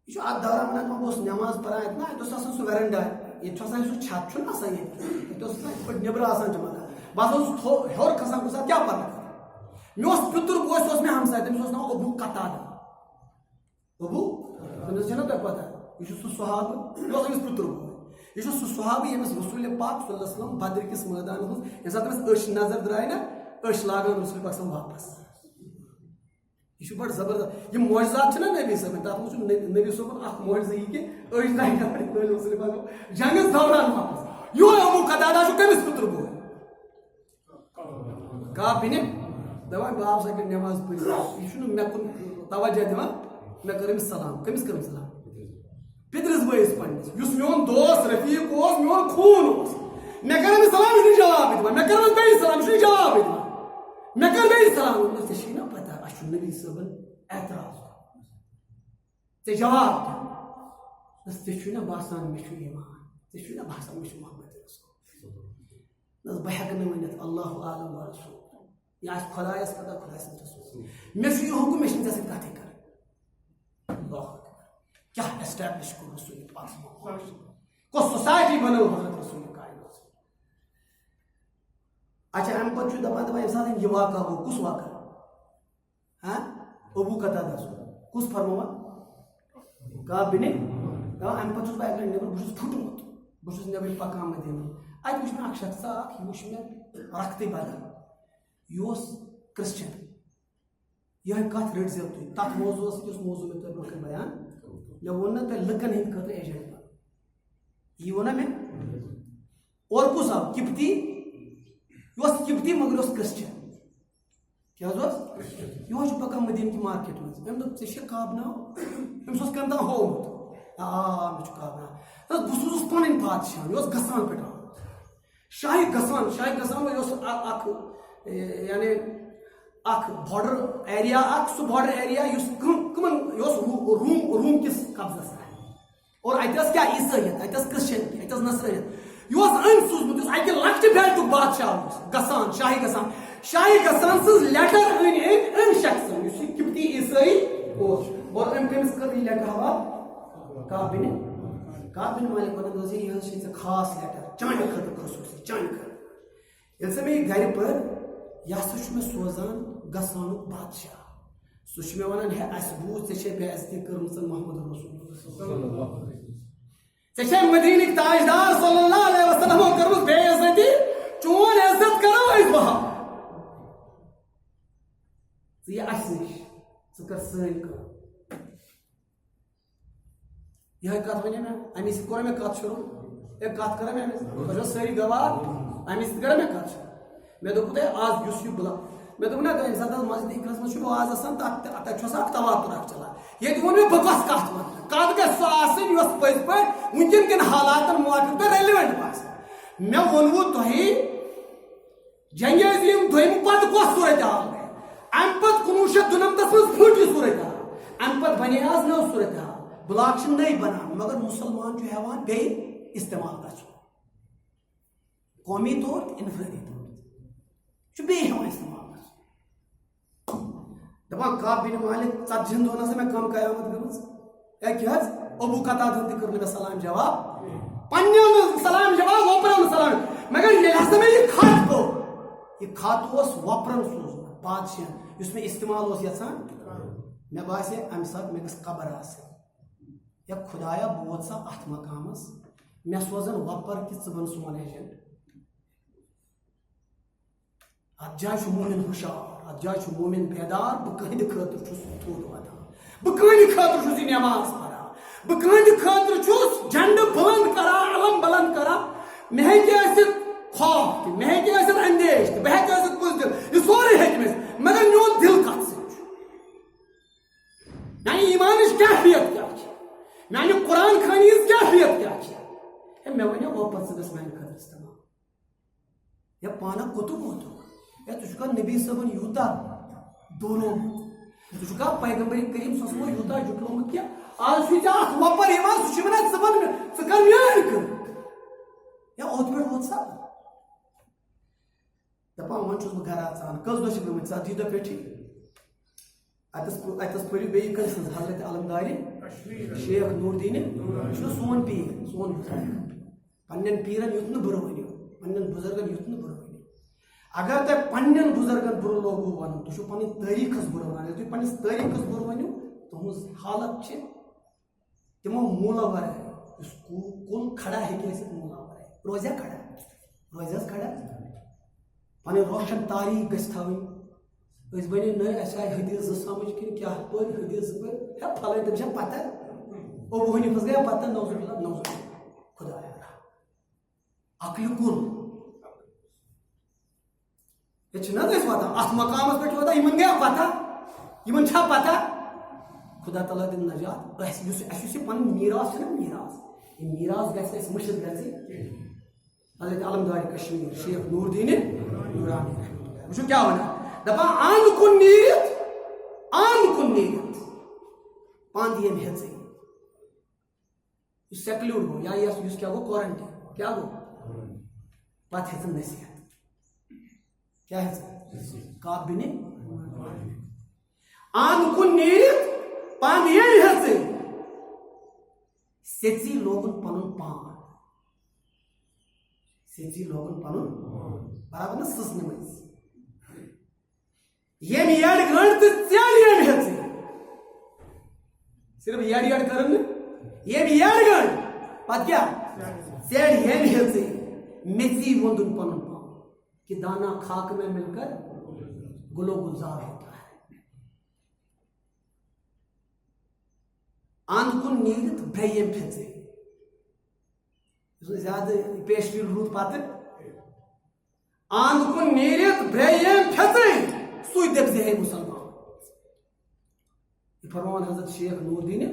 یہِ چھُ اتھ دوران ونان بہٕ اوسُس نٮ۪ماز پران اَتہِ نا اَتہِ اوس آسان سُہ ویرنڈا ییٚتہِ چھُ آسان سُہ چھت چھُنہ آسان ییٚتہِ اوس آسان یِتھ پٲٹھۍ نیبرٕ آسان جمع بہٕ ہسا اوسُس ہیوٚر کھسان کُنہِ ساتہٕ کیٛاہ پرنہٕ مےٚ اوس پِتُر بوے سُہ اوس مےٚ ہمساے تٔمِس اوس ناو ابوٗ قتادہ تٔمِس چھےٚ نہ تۄہہِ پتہ یہِ چھُ سُہ صحابہٕ یہِ اوس أمِس پِتُر بوے یہِ چھُ سُہ صحابہٕ ییٚمِس رسول پاک صلی اللہ علیہ وسلم بدر کِس مٲدانس منٛز ییٚمہِ ساتہٕ تٔمِس أچھ نظر درٛاے نا أچھ لاگان رسول پاک صلی واپس یہِ چھُ بڑٕ زبردست یِم معجزات چھِنہ نبی صٲبٕنۍ تتھ منٛز چھُ نبی صٲبُن اکھ معجزٕ یہِ کہِ أچھ درٛاے نٮ۪بر رسول پاک جنگس دوران واپس یِہوے ابوٗ قتادہ چھُ کٔمِس پِتُر بوے کعب بن دپان باب سا کٔر نٮ۪ماز پٔرِتھ یہِ چھُنہٕ مےٚ کُن توجہ دِوان مےٚ کٔر أمِس سلام کٔمِس کٔرٕم سلام پِترِس بٲیِس پننِس یُس میون دوست رفیٖق اوس میون خوٗن اوس مےٚ کٔر أمِس سلام یہِ چھُنہٕ جوابٕے دِوان مےٚ کٔر أمِس بیٚیہِ سلام یہِ چھُنہٕ جوابٕے دِوان مےٚ کٔر بیٚیہِ سلام ژےٚ چھُے نا پتہ اَسہِ چھُ نبی صٲبن اعتراض ژےٚ جواب دِ ژےٚ چھُے نا باسان مےٚ چھُ ایٖمان ژےٚ چھُے نا باسان مےٚ چھُ محمد رسول نہ حظ بہٕ ہٮ۪کہٕ نہٕ ؤنِتھ اللہ عالم و رسول یہِ آسہِ خۄدایس پتہ خۄداے سٕنٛدِ رسول مےٚ چھُ یہِ حُکُم مےٚ چھِنہٕ ژےٚ سۭتۍ کتھٕے کرٕنۍ اللہ کیٛاہ ایسٹیبلِش کوٚر رسول پاک کۄس سوسایٹی بنٲو حضرت رسول کائنات پہ دپان یہ سات یہ واقعہ گو کس واقعہ ہاں ابو قتادہ کس فرموا کعب بن ام پہ بہت اک نبر بہت پھٹمت بہت نبر پکان مدینہ اتہ وچ مے اک شخص اخ یہ وچ مے رخت بدل یہ کرسچن یہ کت رٹ زیو تھی تک موضوع موضوع میں تک برو بیان مے وون نا تہ لکن ہند خاطر ایجنٹ یہ ونا میں اور کس آو کپتی یہ کپتی مگر یہ کرسچن کیا یہ پکان مدینہ کی مارکیٹ مز ام دپ ژے کعب ناو امس کم تام ہومت مے کعب ناو بہت پن بادشاہ یہ گسان پہ شاہی گسان اخ یعنی اخ بارڈر ایریا سہ بارڈر ایریا روم کس قبضس اور اتس کیا عیسائیت اتس کرسچن اتس نصرانیت یہ ام سوزمت اکہ لکچہ بیلٹ بادشاہ گسان شاہی گسان سز لیٹر ان شخص کپتی عیسائی اور ام کمس کر یہ لیٹر حوالہ کعب بن مالک ونان یہ خاص لیٹر چانہ خاطر خصوصی چانہ خاطر یل سا میں یہ گھر پر یہ سا میں سوزان گسان بادشاہ سہ میں ونان ہے اس بوز ژے بے عزتی کرمژ محمد رسول ژے مدینک تاجدار صلی اللہ علیہ وسلم کرمژ بے عزتی چون عزت کرو اس بہا یہ اس نش کر سن یہ کت ون میں امی سی کور میں کت شروع یہ کت کر میں ساری گواہ امی سی کر میں کت شروع مے دوپ تہ آج اس یہ بلا مے دوپ نا تمہ سات مسجد اقرس مز آز آسان تک تواتر اخ چلان یہ وون مے بہ کس کت ون کت گژھِ سۄ آسٕنۍ یۄس پٔزۍ پٲٹھۍ وٕنکٮ۪ن کٮ۪ن حالاتن موافق تہٕ ریلوینٹ باسہِ مے ووٚنوُ تۄہہِ جنگِ عظیٖم دوٚیمہِ پتہٕ کۄس صوٗرت حال گٔے امہِ پتہٕ 1992 منٛز پھٕٹ یہِ صوٗرت حال امہِ پتہٕ بنے آز نٔو صوٗرت حال بلاک چھِ نٔے بنان مگر مُسلمان چھُ ہٮ۪وان بیٚیہِ استعمال گژھُن قومی طور تہٕ انفرٲدی طور چھُ بیٚیہِ ہٮ۪وان استعمال دپان کعب بن مالک 40 دۄہن ہسا مےٚ کم قیامت گٔمٕژ کیٛاہ حظ ابو قتادہ تہِ کٔر نہٕ مےٚ سلام جواب پننٮ۪ن سلام جواب وۄپرن سلام مگر ییٚلہِ ہسا مےٚ یہِ خط کوٚر یہ خط اوس وۄپرن سوزمُت بادشاہ یُس مےٚ استعمال اوس یژھان مےٚ باسے امہِ ساتہٕ مےٚ گٔژھ قبر آسٕنۍ یا خدایا بہٕ ووت سا اتھ مقامس مےٚ سوزن وۄپر کہِ ژٕ بن سون ایجنٹ اتھ جایہِ چھُ مومن ہُشار اتھ جایہِ چھُ مومن بیدار بہٕ کٕہٕنٛدِ خٲطرٕ چھُس تھوٚد واتان بہٕ کٕہٕنٛدِ خٲطرٕ چھُس یہِ نٮ۪ماز پران بہٕ کٕہٕنٛدِ خٲطرٕ چھُس جنڈٕ بلند کران علم بلند کران مےٚ ہیٚکہِ ٲسِتھ خوف تہِ مےٚ ہیٚکہِ ٲسِتھ اندیش تہِ بہٕ ہیٚکہِ ٲسِتھ بُزدِل یہِ سورُے ہیٚکہِ مےٚ ٲسِتھ مگر میون دل کتھ سۭتۍ چھُ میانہِ ایمانٕچ کیفیت کیٛاہ چھِ میانہِ قرآن خٲنی ہٕنٛز کیفیت کیٛاہ چھِ ہے مےٚ وَنیو وۄپر ژٕ گژھ میانہِ خٲطرٕ استعمال یا پانہٕ کوٚتُک ووتُک ہے ژٕ چھُکھا نبی صٲبن یوٗتاہ دولومُت ژٕ چھُکھا پیغمبر کریم صلی اللہ علیہ وسلم یوٗتاہ جُٹلومُت کہِ آز چھُ ژےٚ اکھ وۄپر یِوان سُہ چھُ ونان ژٕ بن ژٕ کر میٲنۍ کٲم یا اوٚت پٮ۪ٹھ ووت سا دپان وۄنۍ چھُس بہٕ گرٕ اژان کٔژ دۄہ چھِ گٔمٕتۍ 40 دۄہ پٮ۪ٹھٕے اتس پٔرِو بیٚیہِ کٲنٛسہِ ہٕنٛز حضرت علمدارِ شیخ نور دیٖنِ یہِ چھُ سون پیٖر سون پننٮ۪ن پیٖرن یُتھ نہٕ بُرٕ ؤنِو پننٮ۪ن بُزرگن یُتھ نہٕ بُرٕ ؤنِو اگر تۄہہِ پننٮ۪ن بُزرگن بُرٕ لوگوٗ ونُن تُہۍ چھِو پنٕنۍ تٲریٖخس بُرٕ ونان ییٚلہِ تُہۍ پننِس تٲریٖخس بُرٕ ؤنِو تُہنٛز حالت چھِ تِمو موٗلو ورٲے یُس کُل کھڑا ہیٚکہِ ٲسِتھ موٗلو ورٲے روزیا کھڑا روزیس کھڑا پنٕنۍ روشن تاریٖخ گژھِ تھاوٕنۍ أسۍ بنے نٔے اَسہِ آیہِ حدیث 2 سمجھ کِنہٕ کیٛاہ پٔرۍ حدیث 2 پٔرۍ ہے پھلٲنۍ تٔمِس چھا پتہ ابوٗ حنیٖفس گٔیا پتہ نوزُ خدایا عقلہِ کُل یہ چھِ نہ حظ أسۍ واتان اتھ مقامس پٮ۪ٹھ واتان یِمن گٔیا پتہ یِمن چھا پتہ خدا تعالیٰ دِن نجات اَسہِ یُس یہِ پنُن میٖراث چھُ نا میٖراث یہِ میٖراث گژھِ اَسہِ مٔشِد گژھٕنۍ حضرت علمدارِ کشمیٖر شیخ نور دیٖنِ نورانی وٕچھِو کیٛاہ وَنان دپان اند کُن نیٖرِتھ پند ییٚمۍ ہیٚژٕے یُس سیکلیوٗڈ گوٚو یا یُس کیٛاہ گوٚو کورنٹین کیٛاہ گوٚو پتہٕ ہیٚژٕن نصیحت کیٛاہ ہیٚژٕن کعب بن اند کُن نیٖرِتھ پند ییٚمۍ ہیٚژٕے سیٚژی لوگُن پنُن پان سیٚژی لوگُن پنُن برابر نا سٕژنہِ منٛز یم یڈ گنڈ تو ژیڑ یم ہیژ صرف یڈ یڈ کرن یم یڈ گنڈ پتہ کیا ژیڑ یم ہیژ میژی وندن پنن پان کہ دانا خاک میں مل کر گلو گلزار ہوتا ہے. اند کن نیرت بریم پھیژ زیادہ پیشری روٗد پتہٕ اند کن نیرت بریم پھیژ سُے دٔپۍ زِ ہے مُسلمان. یہ فرمان حضرت شیخ نور الدین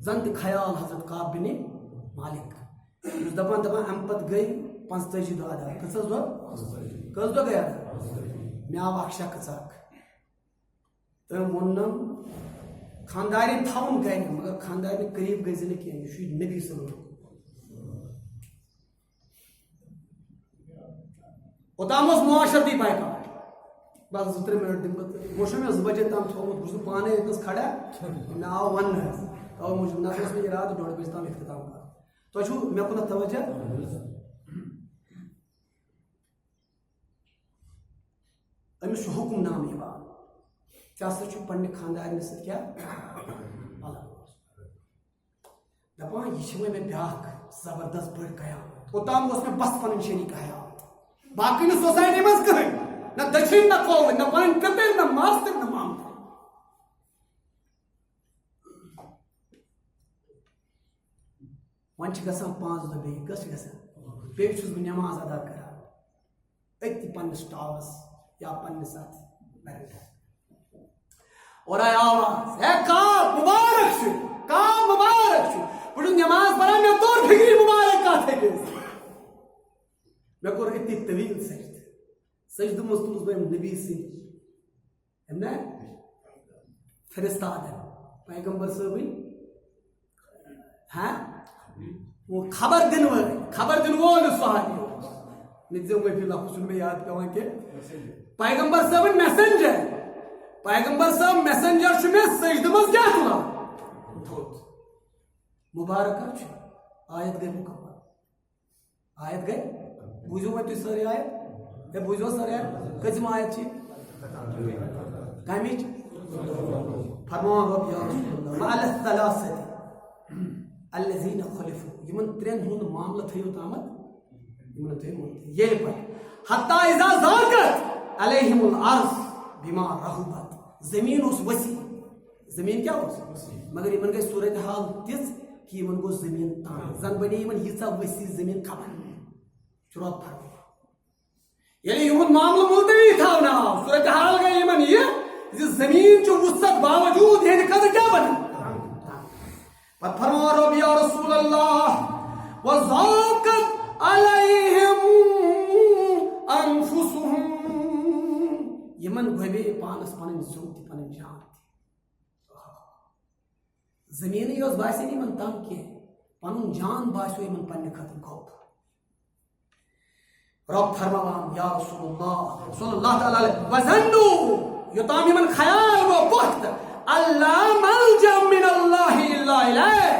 زن تہِ خیال حضرت کعب بن مالک یُس دپان امہِ پتہٕ گٔے 45 دۄہ ادا. کٔژ دۄہ گٔے ادا؟ مےٚ آو اکھ شخص اکھ تٔمۍ ووٚنُم خانداری تھاوُن گرِ مگر خاندارنہِ قریٖب گٔژھۍ نہٕ کینٛہہ یہِ چھُ نبی صلی اللہ. اوٚتام اوس معاشرتی بایکاٹ بس 2-3 منٹ دِمہٕ بہٕ وۄنۍ چھُ مےٚ 2 بجے تام تھوٚومُت بہٕ چھُس پانے ییٚتنس کھڑا مےٚ آو وننہٕ حظ توے موٗجوٗب نتہٕ اوس مےٚ ارادٕ 2 بجے تام اختتام کرُن. تۄہہِ چھُو مےٚ کُنتھ توجہ؟ أمِس چھُ حُکُم نامہٕ یِوان ژےٚ ہسا چھُ پننہِ خاندارنہِ سۭتۍ کیٛاہ دپان یہِ چھِ وۄنۍ مےٚ بیٛاکھ زبردست بٔڑ قیامت. اوٚتام اوس مےٚ بس پنٕنۍ شریٖک حیات باقٕے نہٕ سوسایٹی منٛز کٕہٕنۍ نہ دٔچھِنۍ نہ کھووٕرۍ نہ پنٕنۍ پِتٕرۍ نہ ماستٕرۍ نہ مامتٕرۍ. وۄنۍ چھِ گژھان 5 دۄہ بیٚیہِ کٔژ چھِ گژھان بیٚیہِ چھُس بہٕ نٮ۪ماز ادا کران أتھی پننِس ٹاورس یا پننِس اتھ بیرنٛڈس اور آے آواز ہے کعب مبارک چھُ کعب مبارک چھُ. بہٕ چھُس نٮ۪ماز پران مےٚ توٚر فِکرِ مبارک کتھ ہیٚکہِ ٲسِتھ. مےٚ کوٚر أتی طویٖل سجدٕ منٛز تُلُس بہٕ أمۍ نبی سٕنٛدۍ أمۍ نا فرستادن پیغمبر صٲبٕنۍ خبر دِنہٕ وول یُس صحابی اوس نِژیو معٲفی لفظ چھُنہٕ مےٚ یاد پیٚوان کینٛہہ پیغمبر صٲبٕنۍ میسنجر پیغمبر صٲب میسنجر چھُ مےٚ سجدٕ منٛز کیٛاہ تُلان تھوٚد. مُبارک کر چھُ آیت گٔے مُکمل آیت گٔے بوٗزِو وۄنۍ تُہۍ سٲری آیت ہے بوٗزِو سٲری آیت کٔژِم آیت چھِ کمِچ فرمان رۄب یا رسول اللہ وعلی الثلاثة الذین خلفوا یِمن 3 ہُنٛد معاملہٕ تھٲیِو تامتھ یِمن تھٲیِو ییٚلہِ پتہٕ حتی اذا ضاقت علیہم الارض بما رحبت زمیٖن اوس ؤسیع زمیٖن کیٛاہ اوس مگر یِمن گٔے صوٗرت حال تِژھ کہ یِمن گوٚو زمیٖن تنگ زن بنے یِمن ییٖژاہ ؤسیع زمیٖن خبر چھُ رۄب فرمان. ییٚلہِ یِہُنٛد معاملہٕ ملتوی تھاونہٕ آو صوٗرت حال گٔے یِمن یہِ زِ زمیٖن چھُ وُسعت باوجوٗد یِہنٛدِ خٲطرٕ کیٛاہ بنان پتہٕ فرمان رۄب یا رسول اللہ وضاقت علیہم انفسہم یِمن گۄبے پانس پنٕنۍ زیو تہِ پنٕنۍ جان تہِ. زمیٖنٕے یٲژ باسے نہٕ یِمن تنگ کینٛہہ پنُن جان باسیو یِمن پننہِ خٲطرٕ گوٚب. رب فرمان یا رسول اللہ صلی اللہ تعالیٰ علیہ وظنوا یوٚتام یِمن خیال گوٚو پُخت اللہ ملجا من اللہ الا الیہ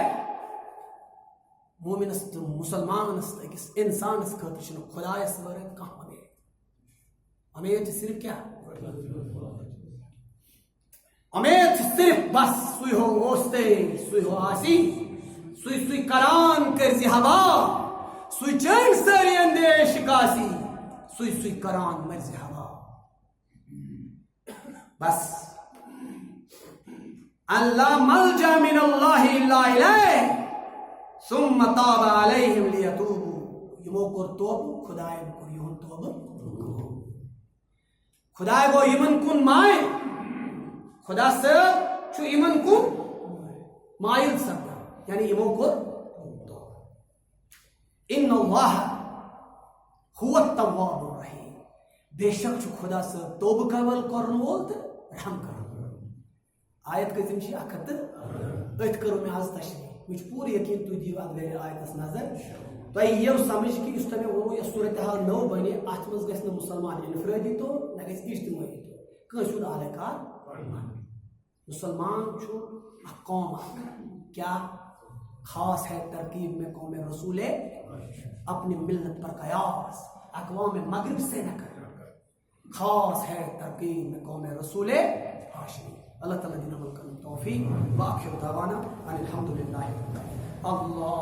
مومنس تہٕ مُسلمانس تہٕ أکِس انسانس خٲطرٕ چھُنہٕ خۄدایس ورٲے کانٛہہ امید. امید چھِ صرف کیٛاہ امید چھِ صرف بس سُے ہو اوستے سُے ہو آسی سُے کران کٔرزِ ہوا سُے چٲنۍ سٲری اندیش کاسی سُے کران مرزِ ہوا. بس اللہ ملجا من اللہ الا الیہ ثم تاب علیہم لیتوبوا یمو کوٚر توبہٕ خدایَن کوٚر یِہُنٛد توبہٕ خداے گوٚو یِمن کُن مایل خدا صٲب چھُ یِمن کُن مایل سپدان یعنی یِمو کوٚر ان اللہ هو التواب الرحیم بے شک چھُ خدا صٲب توبہٕ قبول کرن وول تہٕ رحم کرن وول. آیت کٔژِم چھِ 100 أتھۍ کٔرٕو مےٚ آز تشریح مےٚ چھُ پوٗرٕ یقیٖن تُہۍ دِیِو اتھ گرِ آیتس نظر تۄہہِ یِیو سمجھ کہِ یُس تۄہہِ مےٚ ووٚنوٕ یۄس صوٗرت حال نٔو بنہِ اتھ منٛز گژھِ نہٕ مُسلمان انفرٲدی طور نہ گژھِ اجتمٲعی طور کٲنٛسہِ ہُنٛد اعلی کار مسلمان چھُ اکھ قوم اکھ کیٛاہ خاص ہے ترکیب میں قوم رسول اپنی ملت پر قیاس اقوام مغرب سے نہ کر خاص ہے ترکیب میں قوم رسول ہاشمی. اللہ تعالیٰ دین عمل کرنے توفیق. وآخر دعوانا ان الحمد للہ. اللہ